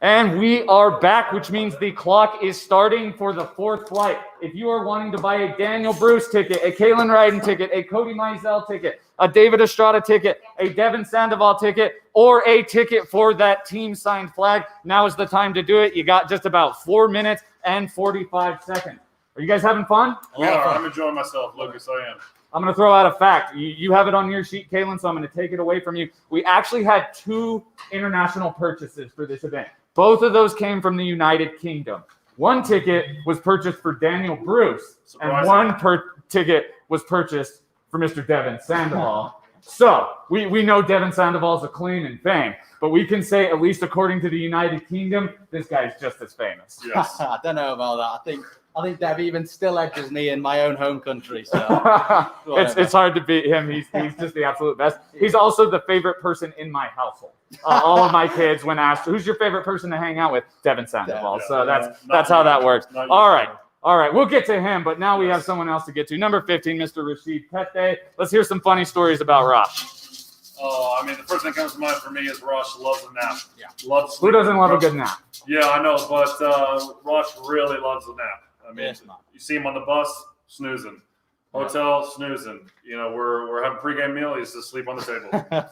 And we are back, which means the clock is starting for the fourth flight. If you are wanting to buy a Daniel Bruce ticket, a Kalen Ryden ticket, a Cody Mizell ticket, a David Estrada ticket, a Devin Sandoval ticket, or a ticket for that team signed flag, now is the time to do it. You got just about 4 minutes and 45 seconds. Are you guys having fun? Yeah, I'm enjoying myself, Lucas. I am. I'm going to throw out a fact. You have it on your sheet, Kalen, so I'm going to take it away from you. We actually had 2 international purchases for this event. Both of those came from the United Kingdom. One ticket was purchased for Daniel Bruce, and one ticket was purchased for Mr. Devin Sandoval. So we know Devin Sandoval's acclaim and fame, but we can say, at least according to the United Kingdom, this guy's just as famous. Yes. I don't know about that. I think Dev even still edges me in my own home country. So it's hard to beat him. He's just the absolute best. He's also the favorite person in my household. All of my kids, when asked, "Who's your favorite person to hang out with?" Devin Sandoval. So that's how that works. All right. We'll get to him, but now we have someone else to get to. Number 15, Mr. Rashid Pete. Let's hear some funny stories about Rosh. Oh, I mean, the first thing that comes to mind for me is Rosh loves a nap. Yeah. Loves Who doesn't love a good nap? Yeah, I know, but Rosh really loves a nap. I mean, Yes, man. you see him on the bus, snoozing. Hotel, snoozing. You know, we're having pregame meal. He's just asleep on the table.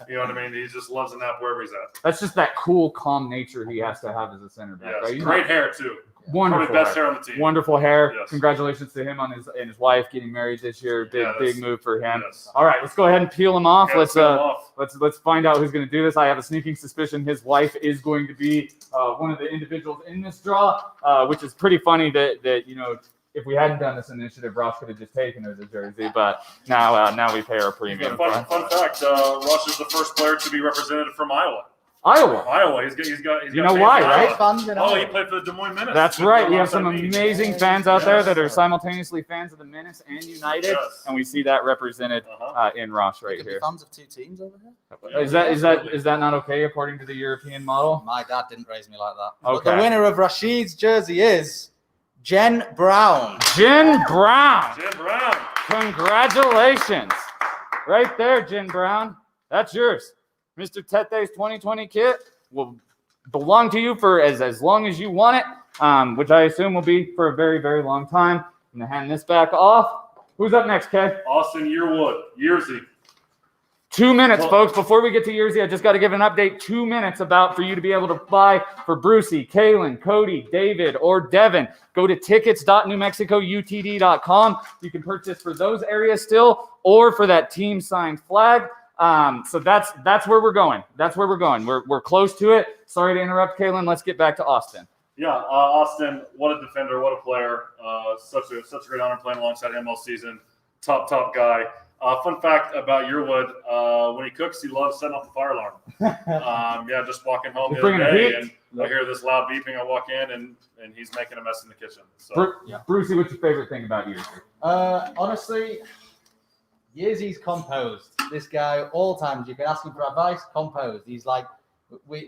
You know what I mean? He just loves a nap wherever he's at. That's just that cool, calm nature he has to have as a center back. Yes. Right? Great hair too. Wonderful Probably best hair. hair on the team. Wonderful hair. Yes. Congratulations to him on his wife getting married this year. Big move for him. Yes. All right, let's go ahead and peel him off. Yeah, let's peel him off. Let's find out who's going to do this. I have a sneaking suspicion his wife is going to be one of the individuals in this draw, which is pretty funny that you know, if we hadn't done this initiative, Ross could have just taken her the jersey, but now we pay her a premium. Fun fact: Rosh is the first player to be represented from Iowa. Iowa. He's got. You know why, right? He played for the Des Moines Menace. That's right. We have some amazing fans out there that are simultaneously fans of the Menace and United, Yes. and we see that represented in Ross right Could be here. fans of 2 teams over here. Yeah, Is that not okay according to the European model? My dad didn't raise me like that. Okay. But the winner of Rashid's jersey is Jen Brown. Jen Brown. Jim Brown. Congratulations. Right there, Jen Brown. That's yours. Mr. Tete's 2020 kit will belong to you for as long as you want it, which I assume will be for a very, very long time. I'm going to hand this back off. Who's up next, Kay? Austin Yearsy. 2 minutes, folks. Before we get to Yearsy, I just got to give an update. 2 minutes for you to be able to buy for Brucey, Kalen, Cody, David, or Devin. Go to tickets.newmexicoutd.com. You can purchase for those areas still, or for that team signed flag. So that's where we're going. We're close to it. Sorry to interrupt, Kalen. Let's get back to Austin. Yeah, Austin, what a defender, what a player. Such a great honor playing alongside him all season. Top guy. Fun fact about Yearwood, when he cooks, he loves setting off the fire alarm. Just walking home the other day, and I hear this loud beeping. I walk in, and he's making a mess in the kitchen. So, Brucey, what's your favorite thing about Yearsy? Honestly, Yearsy's composed. This guy, all times, you can ask him for advice, composed. He's like, we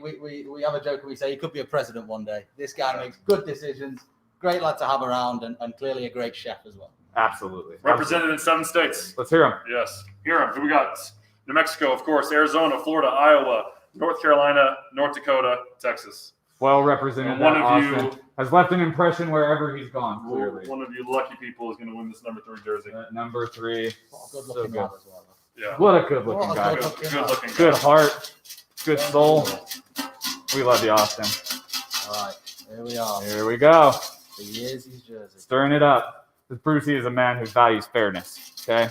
have a joke where we say he could be a president one day. This guy makes good decisions, great lad to have around, and clearly a great chef as well. Absolutely. represented in 7 states. Let's hear him. Yes. Hear him. Who we got? New Mexico, of course, Arizona, Florida, Iowa, North Carolina, North Dakota, Texas. Well represented. And one of Austin you has left an impression wherever he's gone, clearly. One of you lucky people is going to win this number 3 jersey. Number 3. Good So looking good. lad as well. Yeah. What a good-looking What a guy. good- Good looking. Good heart. Good soul. We love you, Austin. All right, here we are. Here we go. The Yearsy's jersey. Stirring it up. Because Brucey is a man who values fairness. Okay?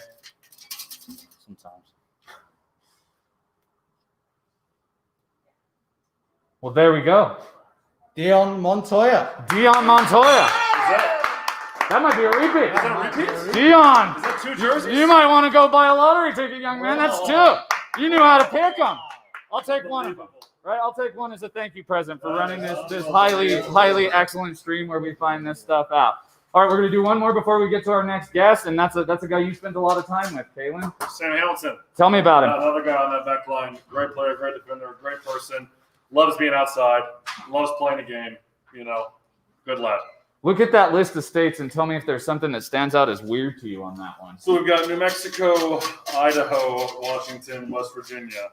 Sometimes. Well, there we go. Dion Montoya. Dion Montoya. Is That might be a repeat. that a repeat? Dion. Is that 2 jerseys? You might want to go buy a lottery ticket, young man. That's 2. You knew how to pick them. I'll take one of them. Right, I'll take one as a thank you present for running this highly excellent stream where we find this stuff out. All right, we're gonna do one more before we get to our next guest, and that's a guy you spent a lot of time with, Kalen. Sam Hamilton. Tell me about him. Another guy on that back line. Great player, great defender, great person. Loves being outside. Loves playing the game. You know, good lad. Look at that list of states and tell me if there's something that stands out as weird to you on that one. So we've got New Mexico, Idaho, Washington, West Virginia.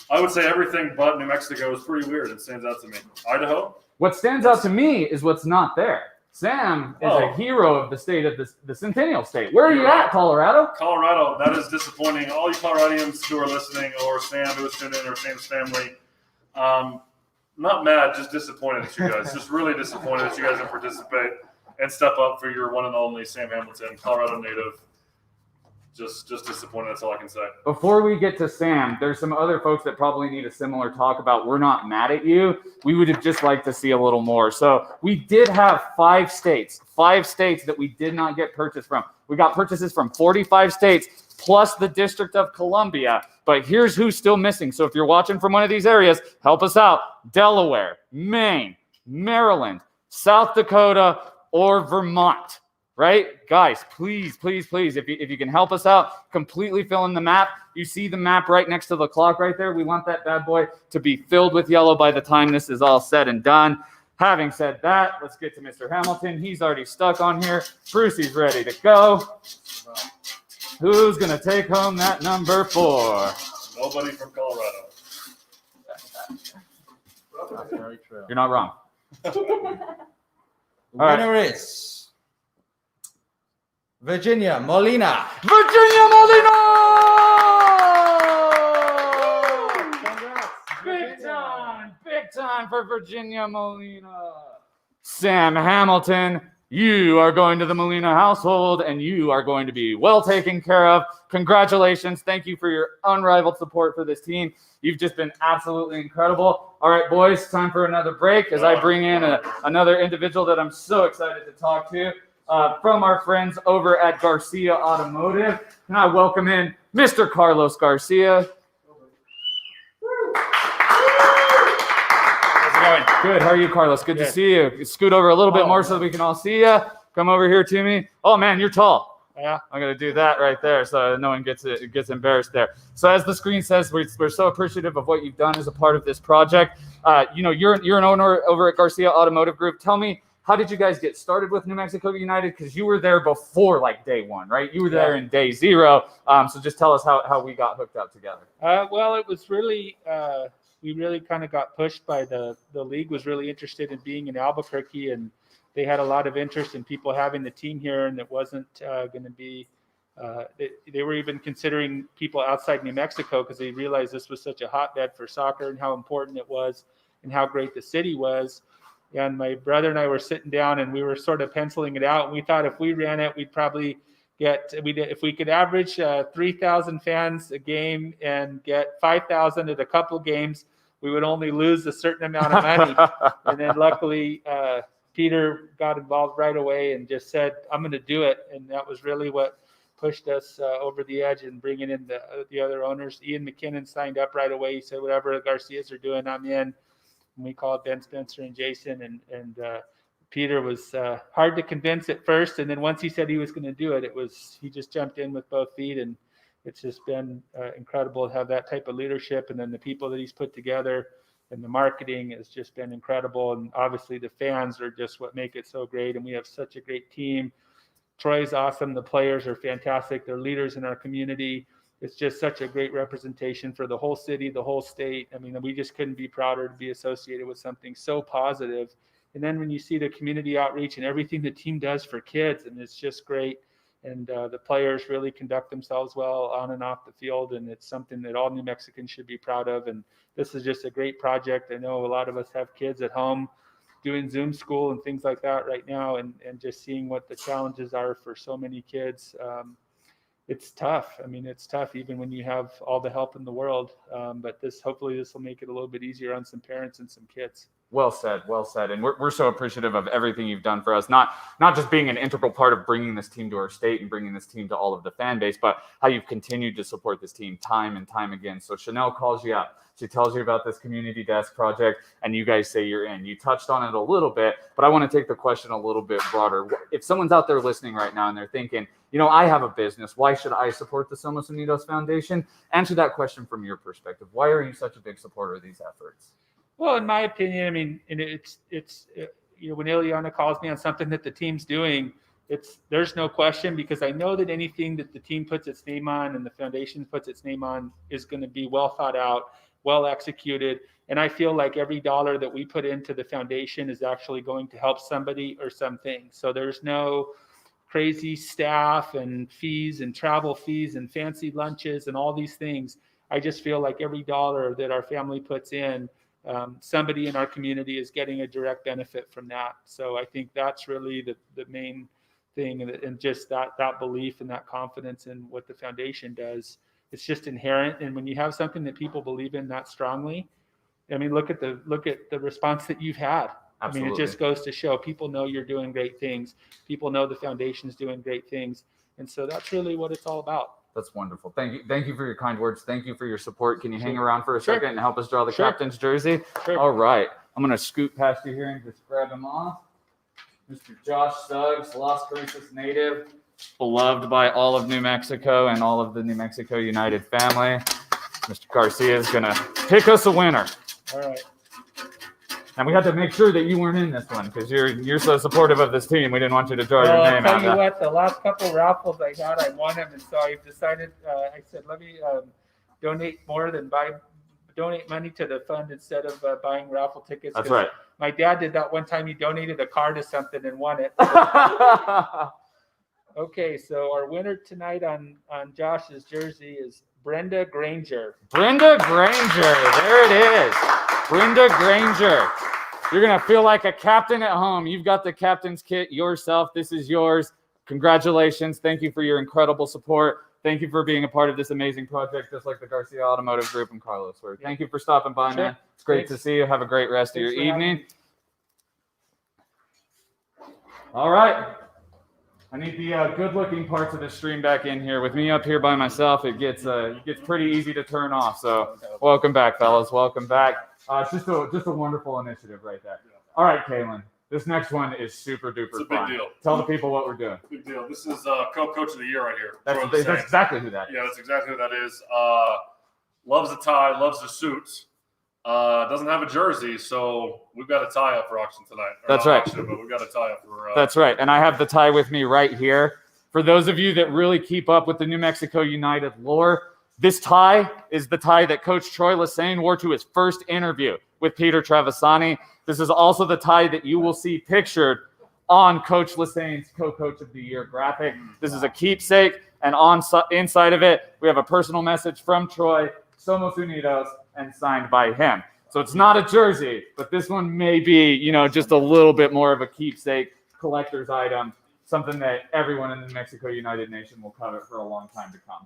I would say everything but New Mexico is pretty weird. It stands out to me. Idaho? What stands out to me is what's not there. Sam is a Oh. hero of the state of the Centennial State. Where are you You're right. at, Colorado? Colorado, that is disappointing. All you Coloradians who are listening, or Sam who is tuned in, or Sam's family, not mad, just disappointed at you guys. Just really disappointed that you guys didn't participate and step up for your one and only Sam Hamilton, Colorado native. Just disappointed. That's all I can say. Before we get to Sam, there's some other folks that probably need a similar talk about we're not mad at you. We would have just liked to see a little more. So we did have 5 states that we did not get purchase from. We got purchases from 45 states plus the District of Columbia. But here's who's still missing. So if you're watching from one of these areas, help us out. Delaware, Maine, Maryland, South Dakota, or Vermont. Right? Guys, please, if you can help us out, completely fill in the map. You see the map right next to the clock right there. We want that bad boy to be filled with yellow by the time this is all said and done. Having said that, let's get to Mr. Hamilton. He's already stuck on here. Brucey's ready to go. Who's going to take home that number 4? Nobody from Colorado. That's very true. You're not wrong. Winner is Virginia Molina. Virginia Molina! Congrats. Big time for Virginia Molina. Sam Hamilton, you are going to the Molina household and you are going to be well taken care of. Congratulations. Thank you for your unrivaled support for this team. You've just been absolutely incredible. All right, boys, time for another break as I bring in another individual that I'm so excited to talk to. From our friends over at Garcia Automotive. Can I welcome in Mr. Carlos Garcia? How's it going? Good. How are you, Carlos? Good to see you. Scoot over a little bit more so that we can all see you. Come over here to me. Oh, man, you're tall. Yeah. I'm going to do that right there so no one gets embarrassed there. So as the screen says, we're so appreciative of what you've done as a part of this project. You're an owner over at Garcia Automotive Group. Tell me, how did you guys get started with New Mexico United? Because you were there before like day 1, right? You were there in day 0. So just tell us how we got hooked up together. Well, it was really, we really kind of got pushed by the league was really interested in being in Albuquerque, and they had a lot of interest in people having the team here, and it wasn't going to be, they were even considering people outside New Mexico because they realized this was such a hotbed for soccer and how important it was and how great the city was. And my brother and I were sitting down and we were sort of penciling it out. And we thought if we ran it, we'd probably if we could average 3,000 fans a game and get 5,000 at a couple games, we would only lose a certain amount of money. And then luckily, Peter got involved right away and just said, I'm going to do it. And that was really what pushed us over the edge and bringing in the other owners. Ian McKinnon signed up right away. He said, whatever the Garcias are doing, I'm in. And we called Ben Spencer and Jason, and Peter was hard to convince at first. And then once he said he was going to do it, he just jumped in with both feet. And it's just been incredible to have that type of leadership. And then the people that he's put together and the marketing has just been incredible. And obviously the fans are just what make it so great. And we have such a great team. Troy's awesome. The players are fantastic. They're leaders in our community. It's just such a great representation for the whole city, the whole state. I mean, we just couldn't be prouder to be associated with something so positive. And then when you see the community outreach and everything the team does for kids, and it's just great. And the players really conduct themselves well on and off the field. And it's something that all New Mexicans should be proud of. And this is just a great project. I know a lot of us have kids at home doing Zoom school and things like that right now. And just seeing what the challenges are for so many kids. It's tough. I mean, it's tough even when you have all the help in the world. But hopefully this will make it a little bit easier on some parents and some kids. Well said. And we're so appreciative of everything you've done for us. Not just being an integral part of bringing this team to our state and bringing this team to all of the fan base, but how you've continued to support this team time and time again. So Chanel calls you up. She tells you about this community desk project, and you guys say you're in. You touched on it a little bit, but I want to take the question a little bit broader. If someone's out there listening right now and they're thinking, I have a business. Why should I support the Somos Unidos Foundation? Answer that question from your perspective. Why are you such a big supporter of these efforts? Well, in my opinion, I mean, and it's when Ileana calls me on something that the team's doing, there's no question, because I know that anything that the team puts its name on and the foundation puts its name on is going to be well thought out, well executed. And I feel like every dollar that we put into the foundation is actually going to help somebody or something. So there's no crazy staff and fees and travel fees and fancy lunches and all these things. I just feel like every dollar that our family puts in, somebody in our community is getting a direct benefit from that. So I think that's really the main thing, and just that belief and that confidence in what the foundation does. It's just inherent. And when you have something that people believe in that strongly, I mean, look at the response that you've had. Absolutely. I mean, it just goes to show people know you're doing great things. People know the foundation's doing great things. And so that's really what it's all about. That's wonderful. Thank you. Thank you for your kind words. Thank you for your support. Can you hang Sure. around for a Sure. second and help us draw the Sure. captain's jersey? Sure. All right. I'm going to scoot past you here and just grab him off. Mr. Josh Suggs, Las Cruces native, beloved by all of New Mexico and all of the New Mexico United family. Mr. Garcia is going to pick us a winner. All right. And we had to make sure that you weren't in this one because you're so supportive of this team. We didn't want you to draw your Well, I'll name tell out. you what, the last couple raffles I had, I won them. And so I decided, I said, let me donate money to the fund instead of buying raffle tickets. That's 'Cause right. My dad did that one time. He donated a car to something and won it. Okay, so our winner tonight on Josh's jersey is Brenda Granger. Brenda Granger. There it is. Brenda Granger. You're going to feel like a captain at home. You've got the captain's kit yourself. This is yours. Congratulations. Thank you for your incredible support. Thank you for being a part of this amazing project, just like the Garcia Automotive Group and Carlos were. Thank you for stopping by, Sure. man. It's great to see you. Have a great rest of Thanks your for having evening. me. All right. I need the good-looking parts of the stream back in here. With me up here by myself, it gets pretty easy to turn off. So welcome back, fellas. Welcome back. It's just a wonderful initiative right there. All right, Kalen. This next one is super duper It's a big fun. deal. Tell the people what we're doing. Big deal. This is co-coach of the year right here. That's Troy Lassane. exactly who that is. Yeah, that's exactly who that is. Loves the tie, loves the suits. Doesn't have a jersey, so we've got a tie up for auction tonight. Or That's not right. Auction, but we've got a tie up for. That's right. And I have the tie with me right here. For those of you that really keep up with the New Mexico United lore, this tie is the tie that Coach Troy Lassane wore to his first interview with Peter Trevisani. This is also the tie that you will see pictured on Coach Lassane's Co-Coach of the Year graphic. This is a keepsake, and inside of it, we have a personal message from Troy, Somos Unidos, and signed by him. So it's not a jersey, but this one may be, just a little bit more of a keepsake collector's item, something that everyone in the Mexico United Nation will covet for a long time to come.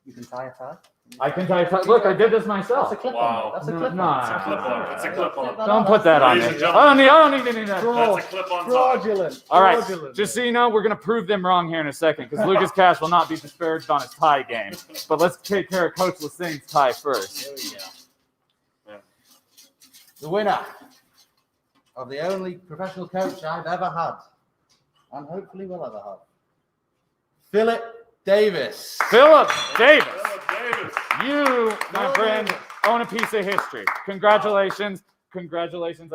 You can tie a tie? I can tie a tie. Look, I did this myself. That's a clip Wow. on. That's a No, clip no, on. It's a clip-on. It's a clip-on. Don't put that on Ladies me. and gentlemen. I don't need that. That's a clip-on tie. Fraudulent. All right, Fraudulent. just so you know, we're going to prove them wrong here in a second because Lucas Cash will not be disparaged on his tie game. But let's take care of Coach Lassane's tie first. Here we go. The winner of the only professional coach I've ever had, and hopefully will ever have, Philip Davis. Philip Davis, Davis. you, my friend, own a piece of history. Congratulations. Congratulations.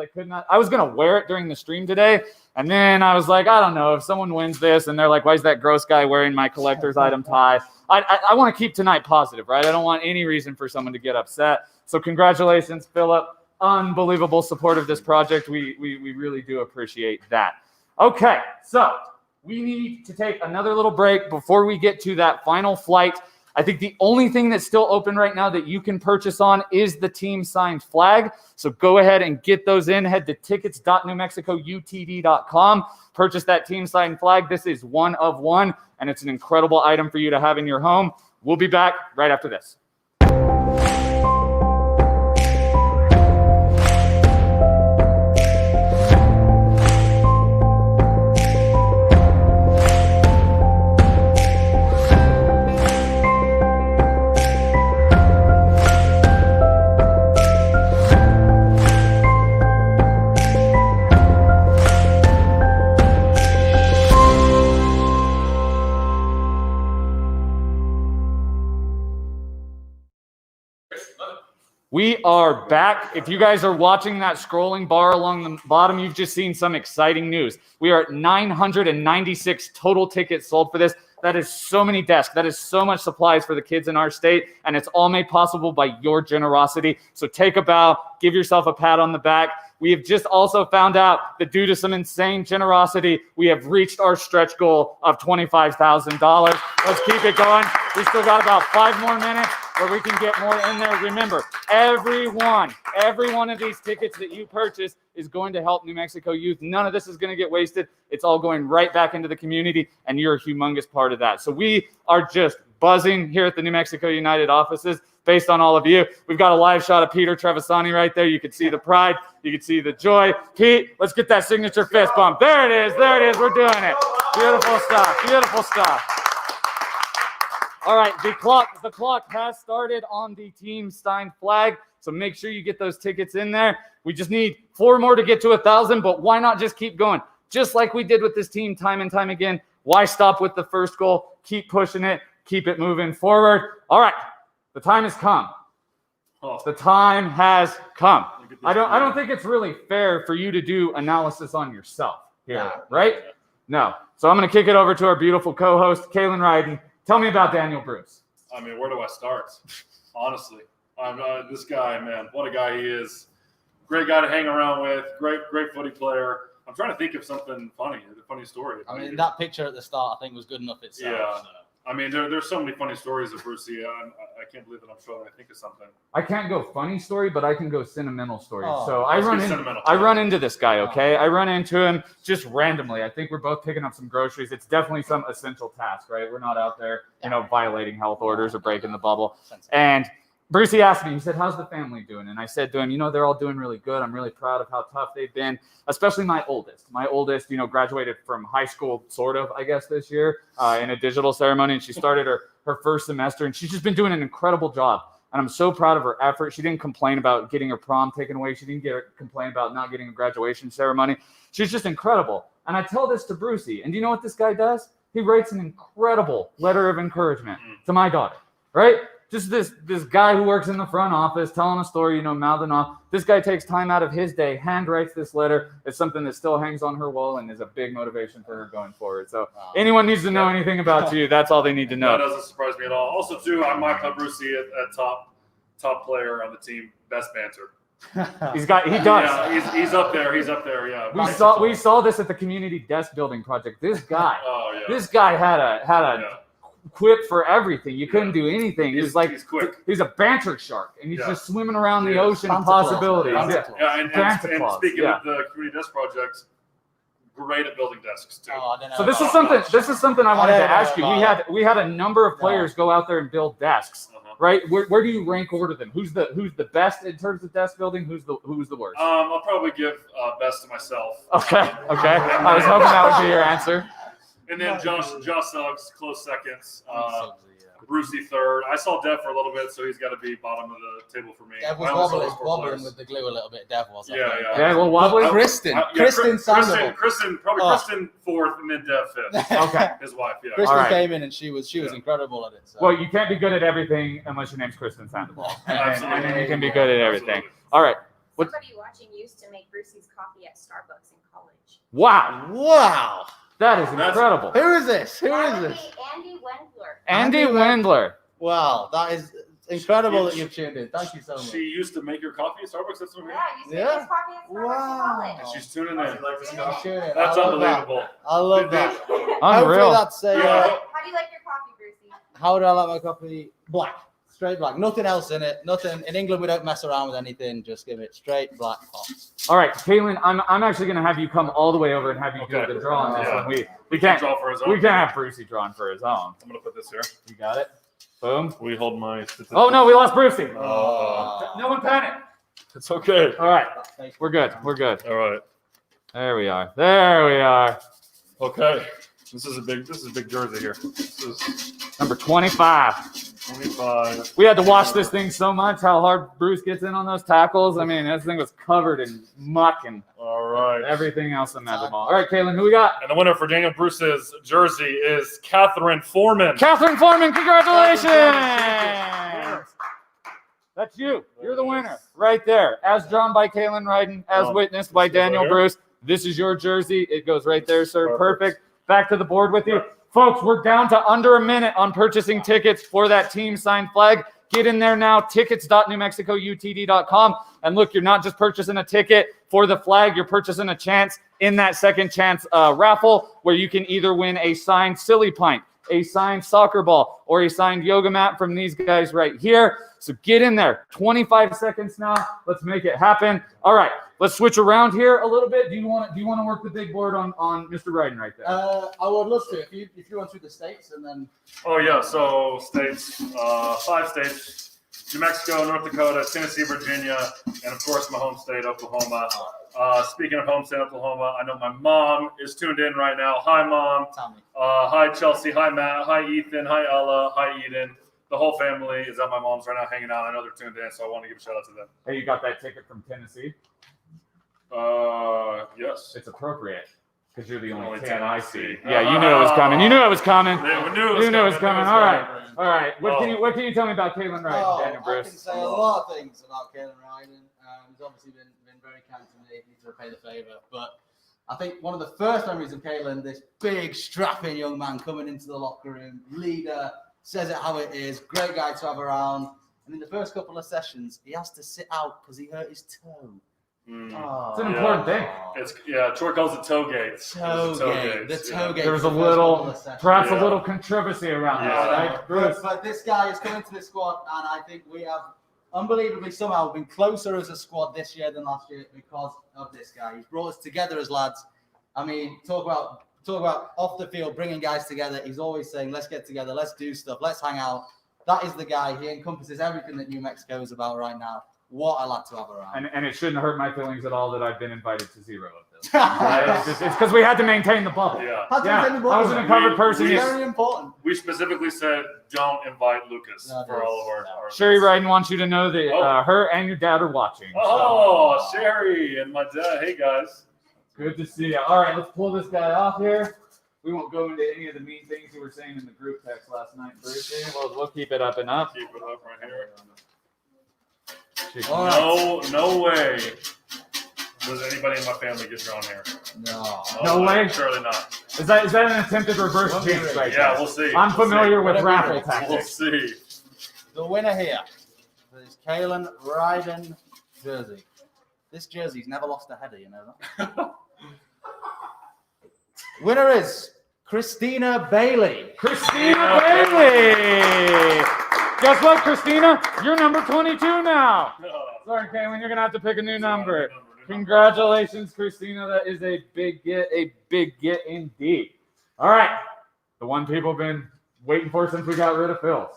I was going to wear it during the stream today. And then I was like, I don't know if someone wins this and they're like, why is that gross guy wearing my collector's item tie? I want to keep tonight positive, right? I don't want any reason for someone to get upset. So congratulations, Philip. Unbelievable support of this project. We really do appreciate that. Okay, so we need to take another little break before we get to that final flight. I think the only thing that's still open right now that you can purchase on is the team signed flag. So go ahead and get those in. Head to tickets.newmexicoutd.com. Purchase that team signed flag. This is one of one, and it's an incredible item for you to have in your home. We'll be back right after this. We are back. If you guys are watching that scrolling bar along the bottom, you've just seen some exciting news. We are at 996 total tickets sold for this. That is so many desks. That is so much supplies for the kids in our state, and it's all made possible by your generosity. So take a bow, give yourself a pat on the back. We have just also found out that due to some insane generosity, we have reached our stretch goal of $25,000. Let's keep it going. We still got about 5 more minutes where we can get more in there. Remember, every one of these tickets that you purchase is going to help New Mexico youth. None of this is going to get wasted. It's all going right back into the community, and you're a humongous part of that. So we are just buzzing here at the New Mexico United offices based on all of you. We've got a live shot of Peter Trevisani right there. You can see the pride. You can see the joy. Pete, let's get that signature fist bump. There it is. There it is. We're doing it. Beautiful stuff. Beautiful stuff. All right, the clock has started on the Team Stein flag, so make sure you get those tickets in there. We just need 4 more to get to 1,000, but why not just keep going? Just like we did with this team time and time again. Why stop with the first goal? Keep pushing it. Keep it moving forward. All right, the time has come. The time has come. I don't think it's really fair for you to do analysis on yourself here, right? No. So I'm going to kick it over to our beautiful co-host, Kaylin Ryden. Tell me about Daniel Bruce. I mean, where do I start? Honestly, this guy, man, what a guy he is. Great guy to hang around with. Great footy player. I'm trying to think of something funny, a funny story. I mean, that picture at the start, I think, was good enough itself. Yeah. I mean, there's so many funny stories of Brucey. I can't believe that I'm struggling to think of something. I can't go funny story, but I can go sentimental story. Oh, so I run into this guy, okay? I run into him just randomly. I think we're both picking up some groceries. It's definitely some essential task, right? We're not out there, violating health orders or breaking the bubble. And Brucey asked me, he said, how's the family doing? And I said to him, they're all doing really good. I'm really proud of how tough they've been, especially my oldest. My oldest, graduated from high school, sort of, I guess, this year in a digital ceremony. And she started her first semester, and she's just been doing an incredible job. And I'm so proud of her effort. She didn't complain about getting her prom taken away. She didn't complain about not getting a graduation ceremony. She's just incredible. And I tell this to Brucey. And do you know what this guy does? He writes an incredible letter of encouragement to my daughter, right? Just this guy who works in the front office telling a story, mouthing off. This guy takes time out of his day, hand writes this letter. It's something that still hangs on her wall and is a big motivation for her going forward. So anyone needs to know anything about you, that's all they need to know. That doesn't surprise me at all. Also, too, I might put Brucey at top player on the team, best banter. He does. Yeah, he's up there. He's up there. Yeah. We saw this at the community desk building project. This guy, this guy had a quip for everything. You couldn't do anything. He's quick. He's a banter shark, and he's just swimming around the ocean of possibilities. And speaking of the community desk projects, great at building desks too. So this is something I wanted to ask you. We had a number of players go out there and build desks. Right? Where do you rank order them? Who's the best in terms of desk building? Who's the worst? I'll probably give best to myself. Okay. I was hoping that would be your answer. And then Josh Suggs, close seconds. Brucey third. I saw Dev for a little bit, so he's got to be bottom of the table for me. Dev was wobbling with the glue a little bit. Dev was. Yeah, well, wobbling. Kristen Kristen fourth, and then Dev fifth. Okay. His wife. Yeah. Kristen came in and she was incredible at it. So. Well, you can't be good at everything unless your name's Kristen Sandoval, and then you can be good at everything. All right. Somebody watching used to make Brucey's coffee at Starbucks in college. Wow. That is incredible. Who is this? Andy Wendler. Andy Wendler. Wow, that is incredible that you've tuned in. Thank you so much. She used to make your coffee at Starbucks. That's what Used to make his coffee at Starbucks in college. And she's tuning in. That's unbelievable. I love that. Unreal. That's How do you like your coffee, Brucey? How do I like my coffee? Black. Straight black. Nothing else in it. Nothing. In England, we don't mess around with anything. Just give it straight black hot. All right, Kaylin, I'm actually going to have you come all the way over and have you do the draw on this one. We can't draw for his own. We can't have Brucey drawn for his own. I'm going to put this here. You got it? Boom. We hold my statistics. Oh, no, we lost Brucey. No one panic. It's okay. All right. We're good. All right. There we are. Okay. This is a big jersey here. This is number 25. 25. We had to watch this thing so much, how hard Bruce gets in on those tackles. I mean, this thing was covered in muck and everything else imaginable. All right, Kaylin, who we got? And the winner for Daniel Bruce's jersey is Catherine Foreman. Catherine Foreman, congratulations! That's you. You're the winner right there. As drawn by Kaylin Ryden, as witnessed by Daniel Bruce. This is your jersey. It goes right there, sir. Perfect. Back to the board with you. Folks, we're down to under a minute on purchasing tickets for that team signed flag. Get in there now, tickets.newmexicoutd.com. And look, you're not just purchasing a ticket for the flag, you're purchasing a chance in that second chance raffle where you can either win a signed silly pint, a signed soccer ball, or a signed yoga mat from these guys right here. So get in there. 25 seconds now. Let's make it happen. All right, let's switch around here a little bit. Do you want to work the big board on Mr. Ryden right there? I would love to. If you want through the states and then. Oh yeah, so states, 5 states: New Mexico, North Dakota, Tennessee, Virginia, and of course my home state, Oklahoma. Speaking of home state, Oklahoma, I know my mom is tuned in right now. Hi, Mom. Hi, Chelsea. Hi, Matt. Hi, Ethan. Hi, Ella. Hi, Eden. The whole family is at my mom's right now hanging out. I know they're tuned in, so I want to give a shout out to them. Hey, you got that ticket from Tennessee? Yes. It's appropriate because you're the only 10 10 I I see. see. Yeah, you knew it was coming. You knew it was coming. Yeah, we knew You knew it was coming. All right. All right. Oh. What can you tell me about Caitlin Wright and Daniel I Bruce? can say a lot of things about Caelan Ryden. He's obviously been very kind to me. Needs to repay the favour. But I think one of the first memories of Caelan, this big, strapping young man coming into the locker room, leader, says it how it is, great guy to have around. And in the first couple of sessions, he has to sit out because he hurt his toe. It's an important thing. Troy calls it toe gates. Toe gate. The toe gate. There was a the first couple little, of sessions. perhaps a little controversy around Yeah. that, right? Bruce. But this guy is coming to the squad, and I think we have unbelievably somehow been closer as a squad this year than last year because of this guy. He's brought us together as lads. I mean, talk about off the field, bringing guys together. He's always saying, let's get together, let's do stuff, let's hang out. That is the guy. He encompasses everything that New Mexico is about right now. What a lad to have around. And it shouldn't hurt my feelings at all that I've been invited to 0 of this. Right? It's because we had to maintain the bubble. Yeah. Had to maintain the I was bubble. an uncovered person. It's Yes. very important. We specifically said don't invite Lucas That for is- all of our. Sherry Ryden wants you to know that Oh. her and your dad are watching. so. Oh, Sherry and my dad. Hey guys. Good to see you. All right, let's pull this guy off here. We won't go into any of the mean things you were saying in the group text last night, Bruce. We'll keep it up and up. Keep it up right here. All right. No way does anybody in my family get drawn here. No. No way? Surely not. Is that an attempted reverse jinx right Yeah, there? we'll see. I'm We'll familiar see. with raffle We'll tactics. see. The winner here is Caelan Ryden jersey. This jersey's never lost a header, you know that? Winner is Christina Bailey. Christina Bailey! Guess what, Christina? You're number 22 now. Sorry, Caitlin, you're going to have to pick a new number. Congratulations, Christina. That is a big get indeed. All right. The one people have been waiting for since we got rid of Phil's.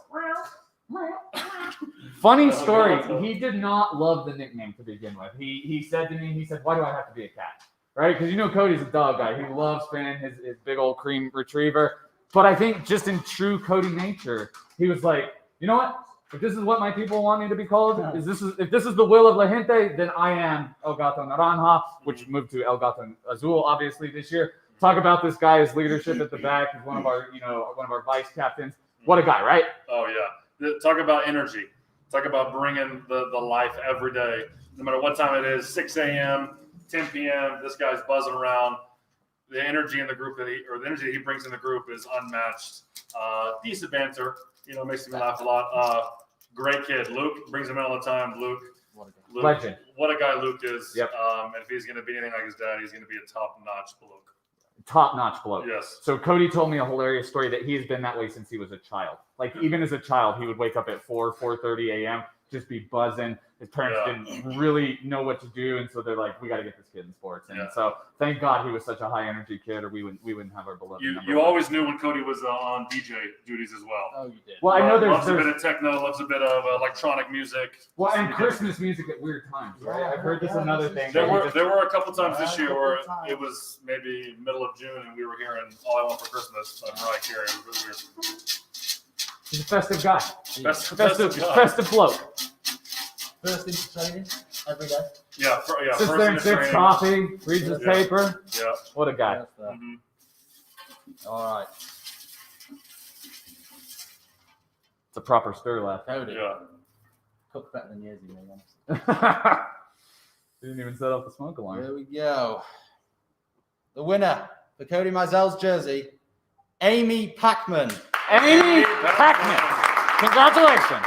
Funny story. He did not love the nickname to begin with. He said to me, why do I have to be a cat? Right? Because you know Cody's a dog guy. He loves Finn, his big old cream retriever. But I think just in true Cody nature, he was like, you know what? If this is what my people want me to be called, if this is the will of La Gente, then I am El Gato Naranja, which moved to El Gato Azul, obviously, this year. Talk about this guy, his leadership at the back. He's one of our vice captains. What a guy, right? Oh yeah. Talk about energy. Talk about bringing the life every day, no matter what time it is, 6 a.m., 10 p.m. This guy's buzzing around. The energy in the group the energy that he brings in the group is unmatched. Decent banter, makes me laugh a lot. Great kid. Luke brings him in all the time. Luke, Legend. What a guy Luke is. Yep. And if he's going to be anything like his dad, he's going to be a top-notch bloke. Top-notch bloke. Yes. So Cody told me a hilarious story that he has been that way since he was a child. Like even as a child, he would wake up at 4:30 a.m., just be buzzing. His parents didn't really know what to do, and so they're like, "We got to get this kid in sports." And so, thank God he was such a high energy kid, or we wouldn't have our beloved. You always knew when Cody was on DJ duties as well. Oh, you did. Well, I know loves a bit of techno, loves a bit of electronic music. Well, and Christmas music at weird times, right? I've heard this another thing. There were a couple times this year where it was maybe middle of June, and we were hearing "All I Want for Christmas" by Mariah Carey. It was really weird. He's a festive guy. Festive bloke. First into training every day. Yeah. Sits first there in and the sips training. coffee, reads his paper. Yeah. What a guy. Mm-hmm. All right. It's a proper stir laugh. Cody. Yeah. Cook better than years, you know. Honestly. Didn't even set off the smoke alarm. Here we go. The winner for Cody Mizell's jersey Amy Packman. Amy Packman. Congratulations.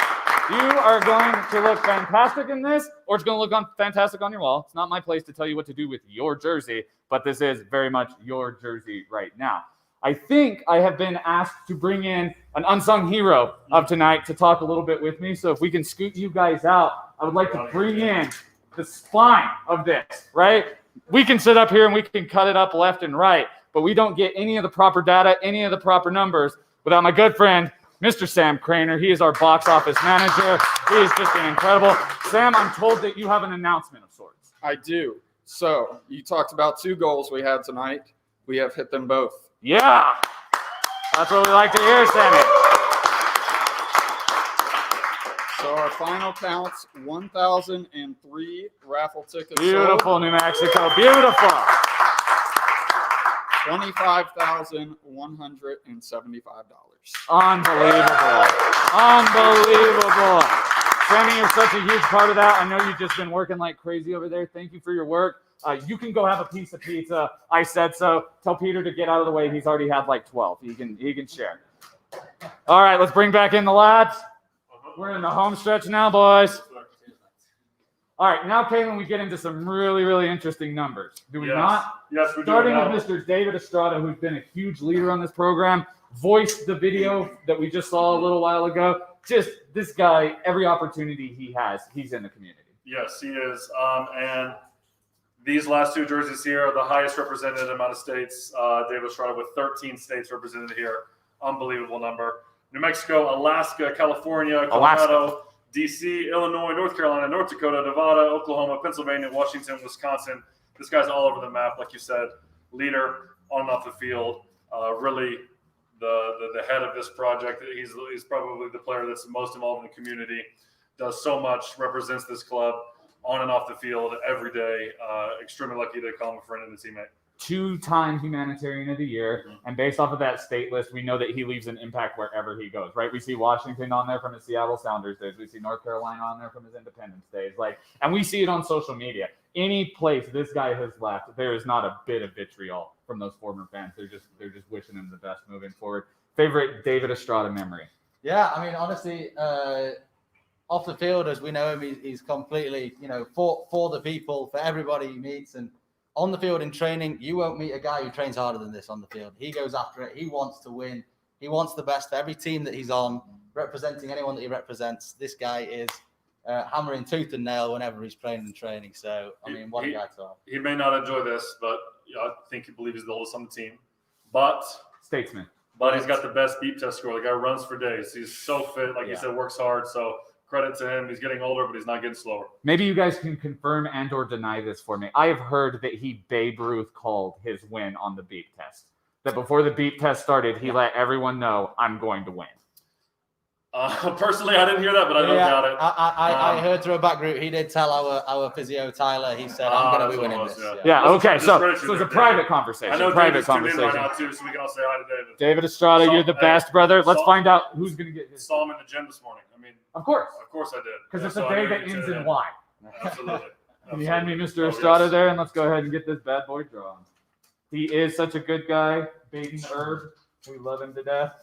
You are going to look fantastic in this, or it's going to look fantastic on your wall. It's not my place to tell you what to do with your jersey, but this is very much your jersey right now. I think I have been asked to bring in an unsung hero of tonight to talk a little bit with me. So if we can scoot you guys out, I would like to bring in the spine of this, right? We can sit up here and we can cut it up left and right, but we don't get any of the proper data, any of the proper numbers without my good friend, Mr. Sam Craner. He is our box office manager. He is just incredible. Sam, I'm told that you have an announcement of sorts. I do. So you talked about 2 goals we had tonight. We have hit them both. Yeah, that's what we like to hear, Sammy. So our final counts, 1,003 raffle tickets Beautiful, sold. New Mexico. Beautiful. $25,175. Unbelievable. Unbelievable. Sammy, you're such a huge part of that. I know you've just been working like crazy over there. Thank you for your work. You can go have a piece of pizza. I said so. Tell Peter to get out of the way. He's already had like 12. He can share. All right, let's bring back in the lads. We're in the home stretch now, boys. All right, now, Kaylin, we get into some really, really interesting numbers. Do we not? Yes, we do. Starting with Mr. David Estrada, who's been a huge leader on this program, voiced the video that we just saw a little while ago. Just this guy, every opportunity he has, he's in the community. Yes, he is. And these last 2 jerseys here are the highest represented amount of states. David Estrada with 13 states represented here. Unbelievable number. New Mexico, Alaska, California, Colorado, D.C., Illinois, North Carolina, North Dakota, Nevada, Oklahoma, Pennsylvania, Washington, Wisconsin. This guy's all over the map, like you said. Leader on and off the field. Really the head of this project. He's probably the player that's the most involved in the community. Does so much, represents this club on and off the field every day. Extremely lucky to call him a friend and a teammate. 2-time humanitarian of the year, and based off of that state list, we know that he leaves an impact wherever he goes, right? We see Washington on there from his Seattle Sounders days. We see North Carolina on there from his Independence days. And we see it on social media. Any place this guy has left, there is not a bit of vitriol from those former fans. They're just wishing him the best moving forward. Favorite David Estrada memory? Yeah, I mean, honestly, off the field, as we know him, he's completely, for the people, for everybody he meets. And on the field in training, you won't meet a guy who trains harder than this on the field. He goes after it. He wants to win. He wants the best for every team that he's on, representing anyone that he represents. This guy is hammering tooth and nail whenever he's playing and training. So, I mean, what a guy to have. He may not enjoy this, but I think he believes he's the oldest on the team. But statesman. But he's got the best beep test score. The guy runs for days. He's so fit. Like you said, works hard. So credit to him. He's getting older, but he's not getting slower. Maybe you guys can confirm and or deny this for me. I have heard that he Babe Ruth called his win on the beep test. That before the beep test started, he let everyone know, I'm going to win. Personally, I didn't hear that, but I don't doubt it. I heard through a back group, he did tell our physio, Tyler, he said, I'm going to be winning this. Yeah, okay. So it's a private conversation. I know private David's tuned in conversation. right now, too, so we can all say hi to David. David Estrada, you're the best, brother. Let's find out who's going to get his. Saw him in the gym this morning. I mean, of course. Of course I did. Because it's a day that ends in Y. Absolutely. Can you hand me Mr. Estrada there, and let's go ahead and get this bad boy drawn. He is such a good guy, Baden Herb. We love him to death.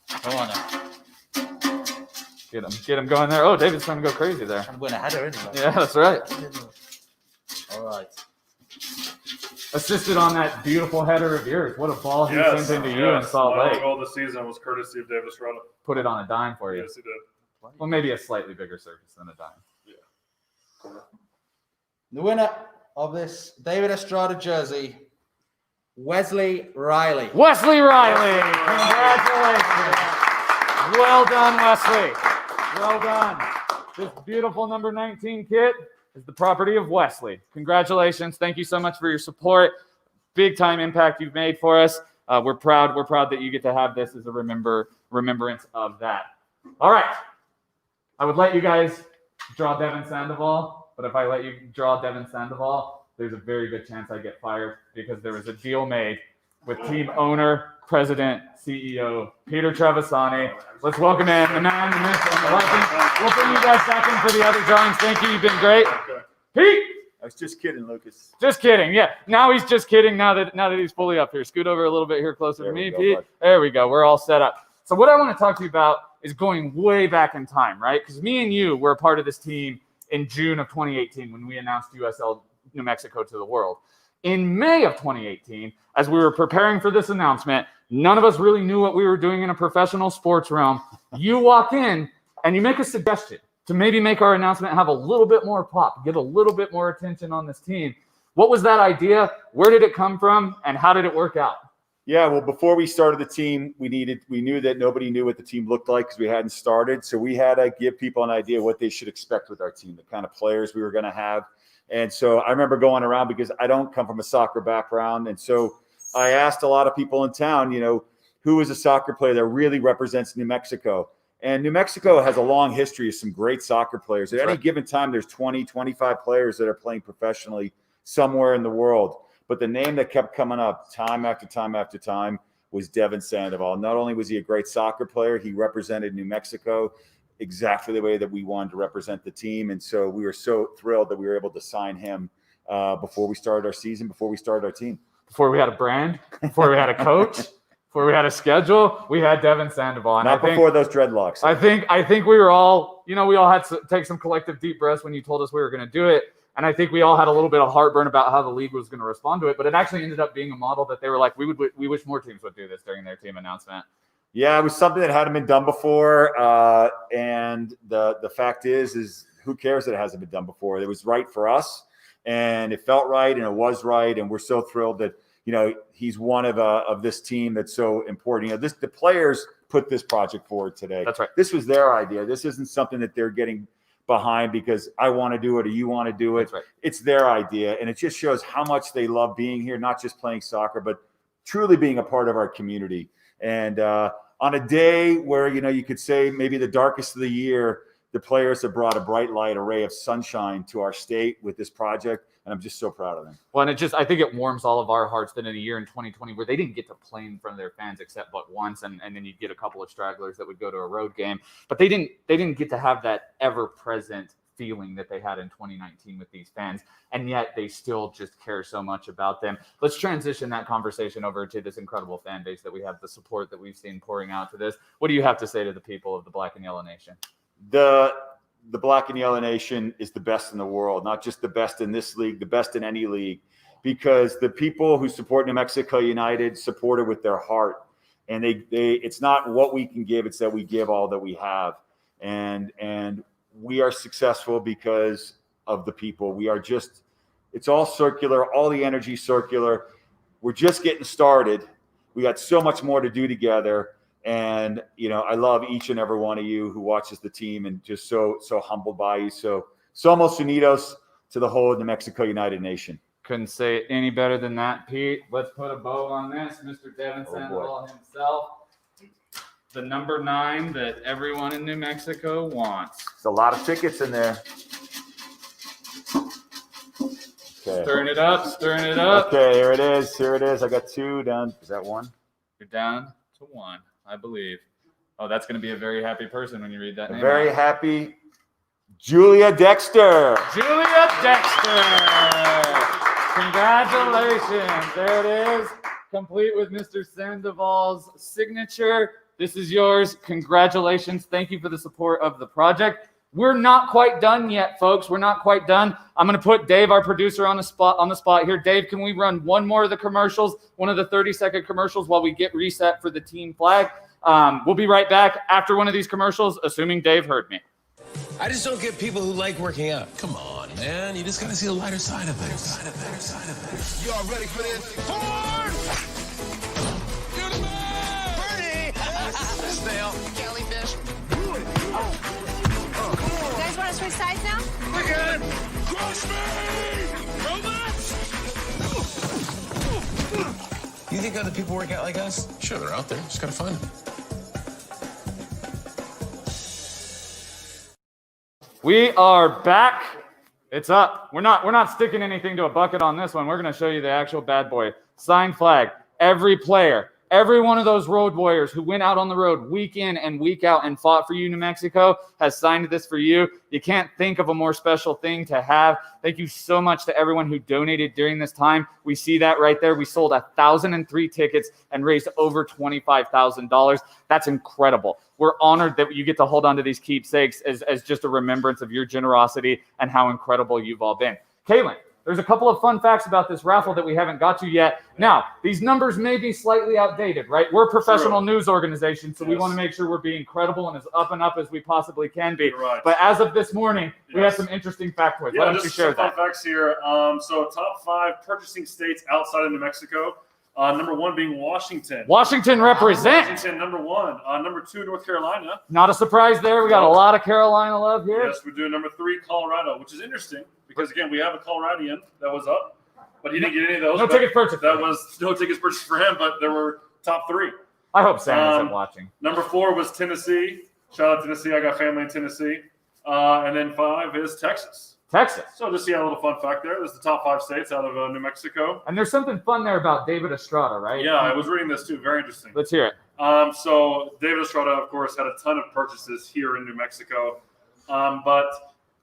Come on now. Get him going there. Oh, David's trying to go crazy there. Trying to win a header, isn't he? Yeah, that's right. All right. Assisted on that beautiful header of yours. What a ball he sent into you in Salt Lake. My goal this season was courtesy of David Estrada. Put it on a dime for you. Yes, he did. Well, maybe a slightly bigger surface than a dime. Yeah. The winner of this David Estrada jersey, Wesley Riley. Wesley Riley! Congratulations! Well done, Wesley. Well done. This beautiful number 19 kit is the property of Wesley. Congratulations. Thank you so much for your support. Big time impact you've made for us. We're proud. We're proud that you get to have this as a remembrance of that. All right. I would let you guys draw Devin Sandoval, but if I let you draw Devin Sandoval, there's a very good chance I get fired because there was a deal made with team owner, president, CEO, Peter Trevisani. Let's welcome in the man, the myth, and the legend. We'll bring you guys back in for the other drawings. Thank you. You've been great. Pete! I was just kidding, Lucas. Just kidding. Yeah. Now he's just kidding. Now that he's fully up here. Scoot over a little bit here closer to me, Pete. There we go. We're all set up. So what I want to talk to you about is going way back in time, right? Because me and you were a part of this team in June of 2018 when we announced USL New Mexico to the world. In May of 2018, as we were preparing for this announcement, none of us really knew what we were doing in a professional sports realm. You walk in and you make a suggestion to maybe make our announcement have a little bit more pop, get a little bit more attention on this team. What was that idea? Where did it come from? And how did it work out? Yeah, well, before we started the team, we knew that nobody knew what the team looked like because we hadn't started. So we had to give people an idea what they should expect with our team, the kind of players we were going to have. And so I remember going around because I don't come from a soccer background. And so I asked a lot of people in town, who is a soccer player that really represents New Mexico? And New Mexico has a long history of some great soccer players. At any given time, there's 20, 25 players that are playing professionally somewhere in the world. But the name that kept coming up time after time after time was Devin Sandoval. Not only was he a great soccer player, he represented New Mexico exactly the way that we wanted to represent the team. And so we were so thrilled that we were able to sign him before we started our season, before we started our team. Before we had a brand, before we had a coach, before we had a schedule, we had Devin Sandoval. And Not before those dreadlocks. I think we were all, we all had to take some collective deep breaths when you told us we were going to do it. And I think we all had a little bit of heartburn about how the league was going to respond to it. But it actually ended up being a model that they were like, we wish more teams would do this during their team announcement. Yeah, it was something that hadn't been done before. And the fact is who cares that it hasn't been done before? It was right for us. And it felt right, and it was right. And we're so thrilled that, he's one of this team that's so important. The players put this project forward today. That's right. This was their idea. This isn't something that they're getting behind because I want to do it or you want to do it. That's right. It's their idea. And it just shows how much they love being here, not just playing soccer, but truly being a part of our community. And on a day where, you could say maybe the darkest of the year, the players have brought a bright light, a ray of sunshine to our state with this project. And I'm just so proud of them. Well, and I think it warms all of our hearts that in a year in 2020 where they didn't get to play in front of their fans except but once, and then you'd get a couple of stragglers that would go to a road game, but they didn't get to have that ever-present feeling that they had in 2019 with these fans, and yet they still just care so much about them. Let's transition that conversation over to this incredible fan base that we have, the support that we've seen pouring out to this. What do you have to say to the people of the Black and Yellow Nation? The Black and Yellow Nation is the best in the world, not just the best in this league, the best in any league, because the people who support New Mexico United support it with their heart. And it's not what we can give, it's that we give all that we have. And we are successful because of the people. It's all circular, all the energy circular. We're just getting started. We got so much more to do together. And, I love each and every one of you who watches the team and just so humbled by you. So Somos Unidos to the whole New Mexico United Nation. Couldn't say it any better than that, Pete. Let's put a bow on this. Mr. Devin Sandoval himself. The number 9 that everyone in New Mexico wants. There's a lot of tickets in there. Okay. Stirring it up. Okay, here it is. I got 2 down. Is that 1? You're down to 1. I believe. Oh, that's going to be a very happy person when you read that name. Very happy Julia Dexter. Julia Dexter. Congratulations. There it is. Complete with Mr. Sandoval's signature. This is yours. Congratulations. Thank you for the support of the project. We're not quite done yet, folks. We're not quite done. I'm going to put Dave, our producer, on the spot here. Dave, can we run one more of the commercials, one of the 30-second commercials while we get reset for the team flag? We'll be right back after one of these commercials, assuming Dave heard me. I just don't get people who like working out. Come on, man. You just got to see the lighter side of things. Y'all ready for this? Forward! You're the man! Bernie! Snail. Jellyfish. You guys want to switch sides now? We're good. Crush me! Robots! You think other people work out like us? Sure, they're out there. Just gotta find them. We are back. It's up. We're not sticking anything to a bucket on this one. We're going to show you the actual bad boy. Signed flag. Every player Every one of those road warriors who went out on the road week in and week out and fought for you, New Mexico, has signed this for you. You can't think of a more special thing to have. Thank you so much to everyone who donated during this time. We see that right there. We sold 1,003 tickets and raised over $25,000. That's incredible. We're honored that you get to hold on to these keepsakes as just a remembrance of your generosity and how incredible you've all been. Kaylin, there's a couple of fun facts about this raffle that we haven't got to yet. Now, these numbers may be slightly outdated, right? We're a professional news organization, so we want to make sure we're being credible and as up and up as we possibly can be. Right. But as of this morning, we have some interesting factoids. Why don't you share some that? fun facts here. So top 5 purchasing states outside of New Mexico. Number 1 being Washington. Washington represent. Washington, number 1. Number 2, North Carolina. Not a surprise there. We got a lot of Carolina love here. Yes, we're doing number 3, Colorado, which is interesting because, again, we have a Coloradian that was up, but he didn't get any of those. No tickets purchased. That was no tickets purchased for him, but there were top 3. I hope Sam isn't watching. Number 4 was Tennessee. Shout out Tennessee. I got family in Tennessee. And then 5 is Texas. Texas. So just a little fun fact there. There's the top 5 states out of New Mexico. And there's something fun there about David Estrada, right? Yeah, I was reading this too. Very interesting. Let's hear it. So David Estrada, of course, had a ton of purchases here in New Mexico. But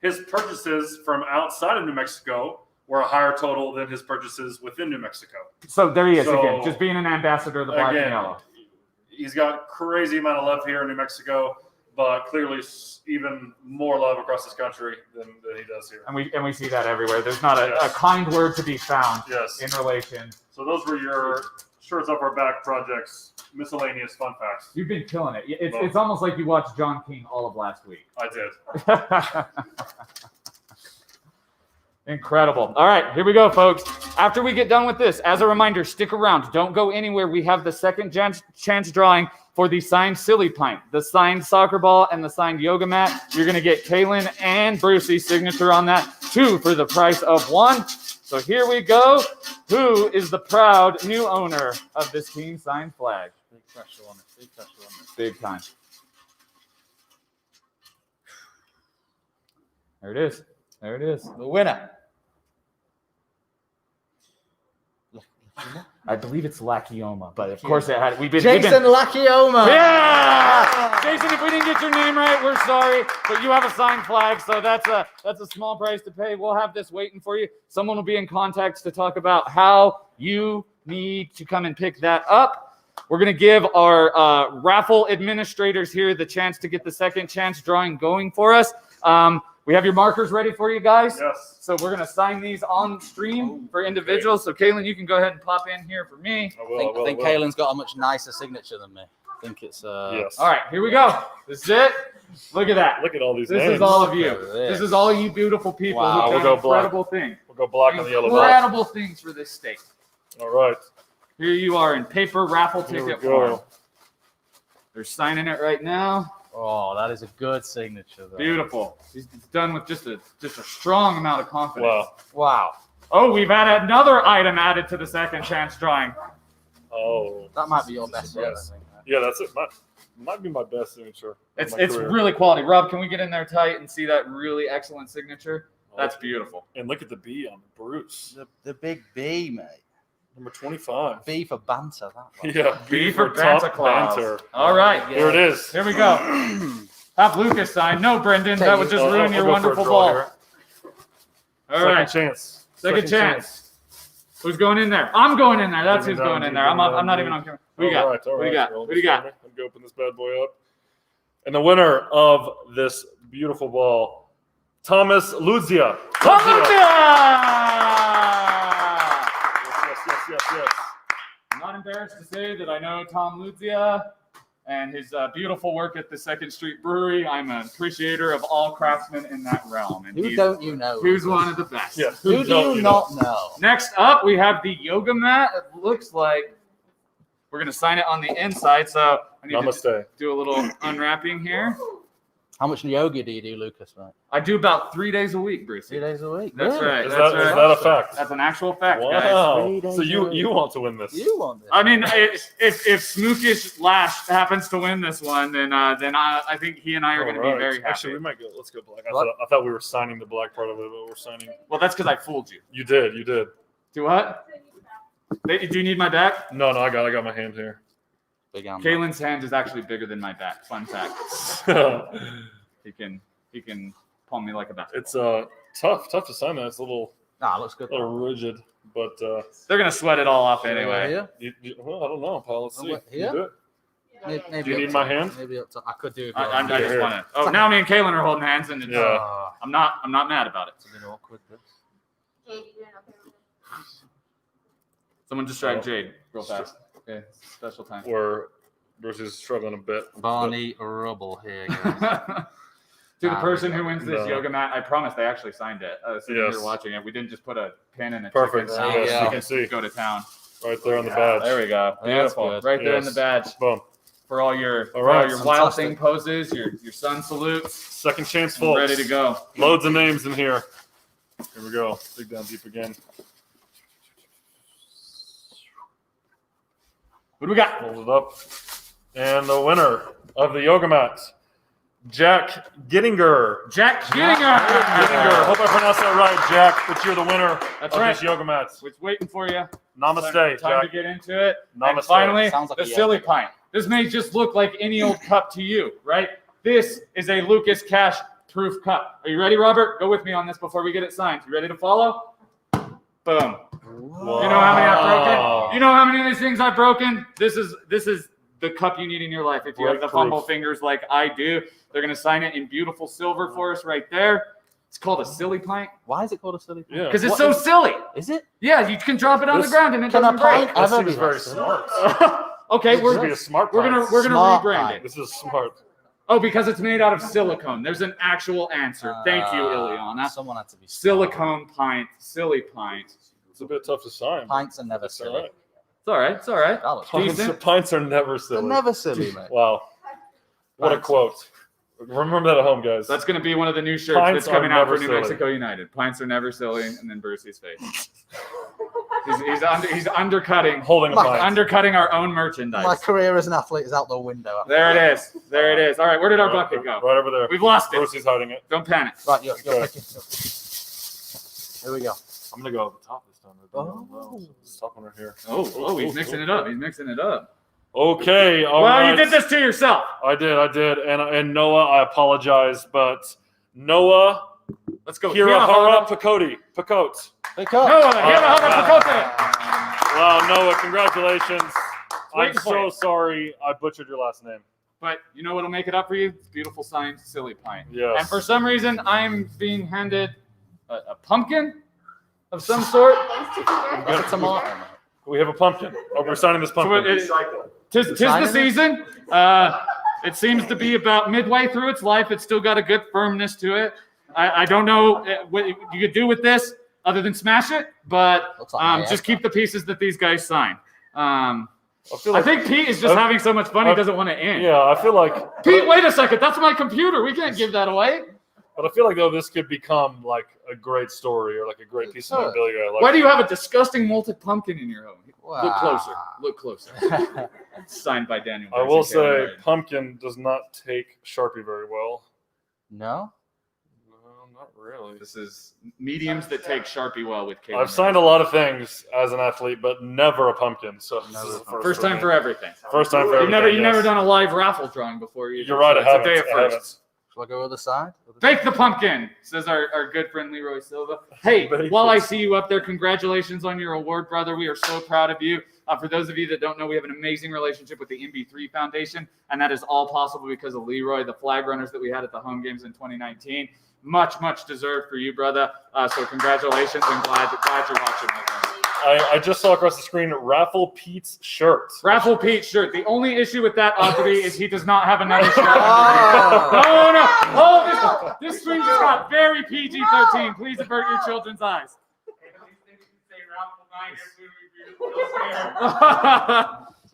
his purchases from outside of New Mexico were a higher total than his purchases within New Mexico. So there he is again, just being an ambassador of the black and yellow. He's got crazy amount of love here in New Mexico, but clearly even more love across this country than he does here. And we see that everywhere. There's not a kind word to be found in relation. So those were your Shirts Off Our Back projects, miscellaneous fun facts. You've been killing it. It's almost like you watched John King all of last week. I did. Incredible. All right, here we go, folks. After we get done with this, as a reminder, stick around. Don't go anywhere. We have the second chance drawing for the signed silly pint, the signed soccer ball, and the signed yoga mat. You're going to get Kaylin and Brucey's signature on that, 2 for the price of 1. So here we go. Who is the proud new owner of this team signed flag? Big pressure on it. Big pressure on it. Big time. There it is. There it is. The winner. I believe it's Lakioma, but of course it had. Jason Lakioma. Yeah, Jason. If we didn't get your name right, we're sorry, but you have a signed flag, so that's a small price to pay. We'll have this waiting for you. Someone will be in contact to talk about how you need to come and pick that up. We're going to give our raffle administrators here the chance to get the second chance drawing going for us. We have your markers ready for you guys. Yes. So we're going to sign these on stream for individuals. So, Kaylin, you can go ahead and pop in here for me. I think Kaylin's got a much nicer signature than me. I think it's... Yes. All right, here we go. This is it. Look at that. Look at all these This names. is all of you. This is all you beautiful people Wow. who've done incredible things. We'll go black on the yellow box. Incredible things for this state. All right. Here you are in paper raffle Here we ticket go. form. They're signing it right now. Oh, that is a good signature, though. Beautiful. He's done with just a strong amount of confidence. Wow. Wow. Oh, we've had another item added to the second chance drawing. Oh. That might be your best one, I Yes. think. Yeah, that's it. Might be my best signature. It's of my career. really quality. Rob, can we get in there tight and see that really excellent signature? That's beautiful. And look at the B on Bruce. The big B, mate. Number 25. B for banter, that one. Yeah, B for top Santa Claus. banter. All right. Here it is. Here we go. Have Lucas sign. No, Brendan. That would just ruin your wonderful ball. All right. Second chance. Second chance. Who's going in there? I'm going in there. That's who's going in there. I'm not even on camera. What do you got? What do you got? What do you got? I'm going to open this bad boy up. And the winner of this beautiful ball, Thomas Luzia. Yes. I'm not embarrassed to say that I know Tom Luzia and his beautiful work at the Second Street Brewery. I'm an appreciator of all craftsmen in that realm. And Who don't you know? Who's one of the best? Yeah. Who do you not know? Next up, we have the yoga mat. It looks like we're going to sign it on the inside. So I need to do a little unwrapping here. How much yoga do you do, Lucas, mate? I do about 3 days a week, Bruce. 3 days a week? That's Really? right. Is That's that right. a fact? That's an actual fact, guys. Wow. 3 days So a week. you want to win this? You want this? I mean, if Smookish Lash happens to win this one, then I think he and I are going to be very happy. Actually, we might go. Let's go black. What? I thought we were signing the black part of it, but we're signing. Well, that's because I fooled you. You did. Do what? Do you need my back? No, I got my hand here. Big hand. Kalen's hand is actually bigger than my back. Fun fact. He can palm me like a basketball. It's tough to sign that. It's a little looks good. A little rigid, but they're gonna sweat it all off anyway. Well, I don't know, Paul. Let's see. Here? Do it. Maybe Do you need my hand? Maybe up to, I could do. I just want to. Oh, now me and Kalen are holding hands, and it's, I'm not mad about it. It's a bit awkward. Someone distract Jade real fast. Okay, special time. Where Bruce is struggling a bit. Barney Rubble here, guys. To the person who wins this yoga mat, I promise they actually signed it. Sitting Yes. here watching it, we didn't just put a pin in a Perfect. chicken. Yes, We you can see. go to town. Right there on the badge. There we go. That's Beautiful. good. Right there in the Yes. badge. Boom. For all your Fantastic. wild thing poses, your sun salutes. Second chance, I'm folks. ready to go. Loads of names in here. Here we go. Dig down deep again. What do we got? Hold it up. And the winner of the yoga mat, Jack Gittinger. Jack Gittinger. Gittinger. Hope I pronounced that right, Jack, but you're the winner of this yoga mat. It's waiting for you. Namaste, Time Jack. to get into it. Namaste. And finally, Sounds like the a silly yoga. pint. This may just look like any old cup to you, right? This is a Lucas Cash proof cup. Are you ready, Robert? Go with me on this before we get it signed. You ready to follow? Boom. Wow. You know how many I've broken? You know how many of these things I've broken? This is the cup you need in your life. If you have the fumble fingers like I do, they're going to sign it in beautiful silver for us right there. It's called a silly pint. Why is it called a silly pint? Yeah. Because it's so silly. Is it? Yeah, you can drop it on the ground and it Can a doesn't break. pint That ever seems be very that silly? smart. Okay, This should be a smart we're gonna pint. rebrand Smart it. pint. This is smart. Oh, because it's made out of silicone. There's an actual answer. Thank you, Ileana. Someone had to be Silicone pint, silly pint. It's a bit tough to sign. Pints are never That's all silly. right. It's all right. It's all right. That looks Decent. Pints are never silly. They're never silly, mate. Wow. What a Pints. quote. Remember that at home, guys. That's going to be one of the new shirts Pints that's coming are out for never New silly. Mexico United. Pints are never silly, and then Brucey's face. he's undercutting, Holding a pint. undercutting our own merchandise. My career as an athlete is out the window. There it is. There it is. All right, where did our bucket go? Right over there. We've lost it. Brucey's hiding it. Don't panic. Right, you're Okay. picking. Here we go. I'm going to go at the top this time. Oh. This top one right here. Oh, he's mixing it up. He's mixing it up. Okay. All Well, right. you did this to yourself. I did. And Noah, I apologize, but Noah Let's go. Hirahara Pakote. Pakote. Pick up. Noah, Hirahara Pakote. Wow, Noah, congratulations. I'm Waiting for so you. sorry I butchered your last name. But you know what'll make it up for you? It's beautiful signed silly pint. Yes. And for some reason, I'm being handed a pumpkin of some sort. That's a tomato. We have a pumpkin. Oh, we're signing this So pumpkin. tis the signing it? season. It seems to be about midway through its life. It's still got a good firmness to it. I don't know what you could do with this other than smash it, but Looks like my just ass. keep the pieces that these guys sign. I feel I like, think Pete is just having so much fun he doesn't want to end. yeah, I feel like, Pete, wait a second. That's my computer. We can't give that away. but I feel like though this could become like a great story or like a great piece of Sure. memorabilia. Like, Why do you have a disgusting malted pumpkin in your home? Wow. Look closer. Look closer. Signed by Daniel. I will say, Garcia. pumpkin does not take Sharpie very well. No? No, not really. This is mediums that take Sharpie well with Caleb. I've signed a lot of things as an athlete, but never a pumpkin. So this is the First time me. for everything. First time for You've everything. never yes. done a live raffle drawing before. You're right, I It's a haven't. day of I haven't. firsts. Shall I go other side? Bake the pumpkin, says our good friend Leroy Silva. Hey, Bake while it. I see you up there, congratulations on your award, brother. We are so proud of you. For those of you that don't know, we have an amazing relationship with the MB3 Foundation, and that is all possible because of Leroy, the flag runners that we had at the home games in 2019. Much, much deserved for you, brother. So congratulations, and glad you're watching with us. I just saw across the screen Raffle Pete's shirt. Raffle Pete shirt. The only issue with that, Audrey, is he does not have another shirt. Oh. No. Oh, this stream just got very PG-13. Please avert your children's eyes.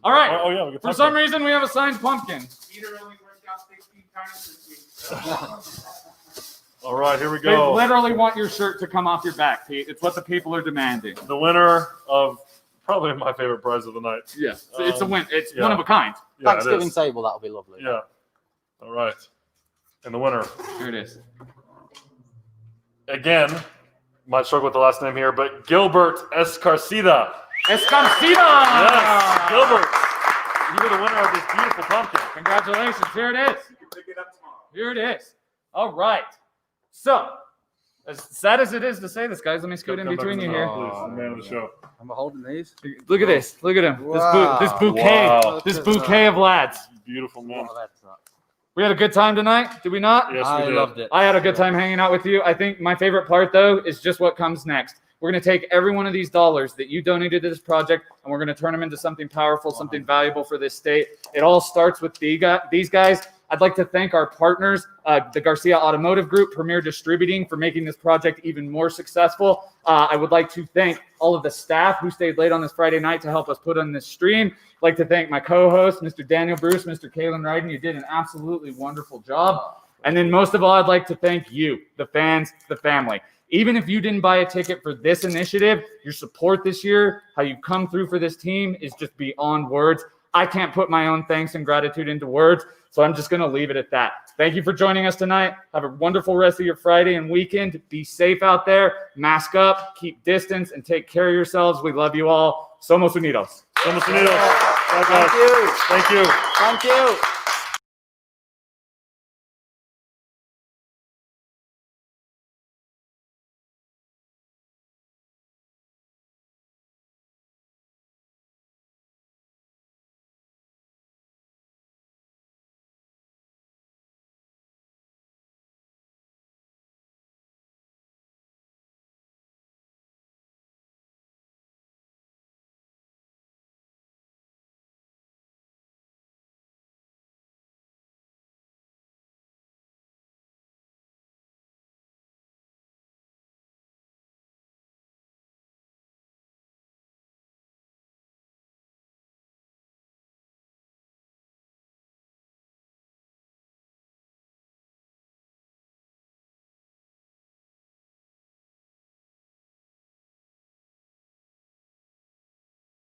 All right. Oh, yeah. We can For talk some about it. reason, we have a signed pumpkin. Peter only worked out 16 times this week. All right, here we They go. literally want your shirt to come off your back, Pete. It's what the people are demanding. The winner of probably my favorite prize of the night. Yeah, it's a win. It's yeah. one of a kind. Yeah, it Thanksgiving is. table, that'll be lovely. Yeah. All right. And the winner, Here it is. again, might struggle with the last name here, but Gilbert Escarcida. Escarcida! Yes, Gilbert. you're the winner of this beautiful pumpkin. Congratulations. Here it is. You can pick it up tomorrow. Here it is. All right. So, as sad as it is to say this, guys, let me scoot in Come back between to you the here. top, please. The man of the show. I'm holding these. Look at this. Look at him. Wow. This bouquet. Wow. This bouquet of lads. Beautiful man. We had a good time tonight, did we not? Yes, I we did. loved it. I had a good time hanging out with you. I think my favorite part, though, is just what comes next. We're going to take every one of these dollars that you donated to this project, and we're going to turn them into something powerful, something valuable for this state. It all starts with these guys. I'd like to thank our partners, the Garcia Automotive Group, Premier Distributing, for making this project even more successful. I would like to thank all of the staff who stayed late on this Friday night to help us put on this stream. I'd like to thank my co-host, Mr. Daniel Bruce, Mr. Kalen Ryden. You did an absolutely wonderful job. And then most of all, I'd like to thank you, the fans, the family. Even if you didn't buy a ticket for this initiative, your support this year, how you've come through for this team is just beyond words. I can't put my own thanks and gratitude into words, so I'm just going to leave it at that. Thank you for joining us tonight. Have a wonderful rest of your Friday and weekend. Be safe out there. Mask up, keep distance, and take care of yourselves. We love you all. Somos unidos. Somos unidos. Thank you. Thank you. Thank you.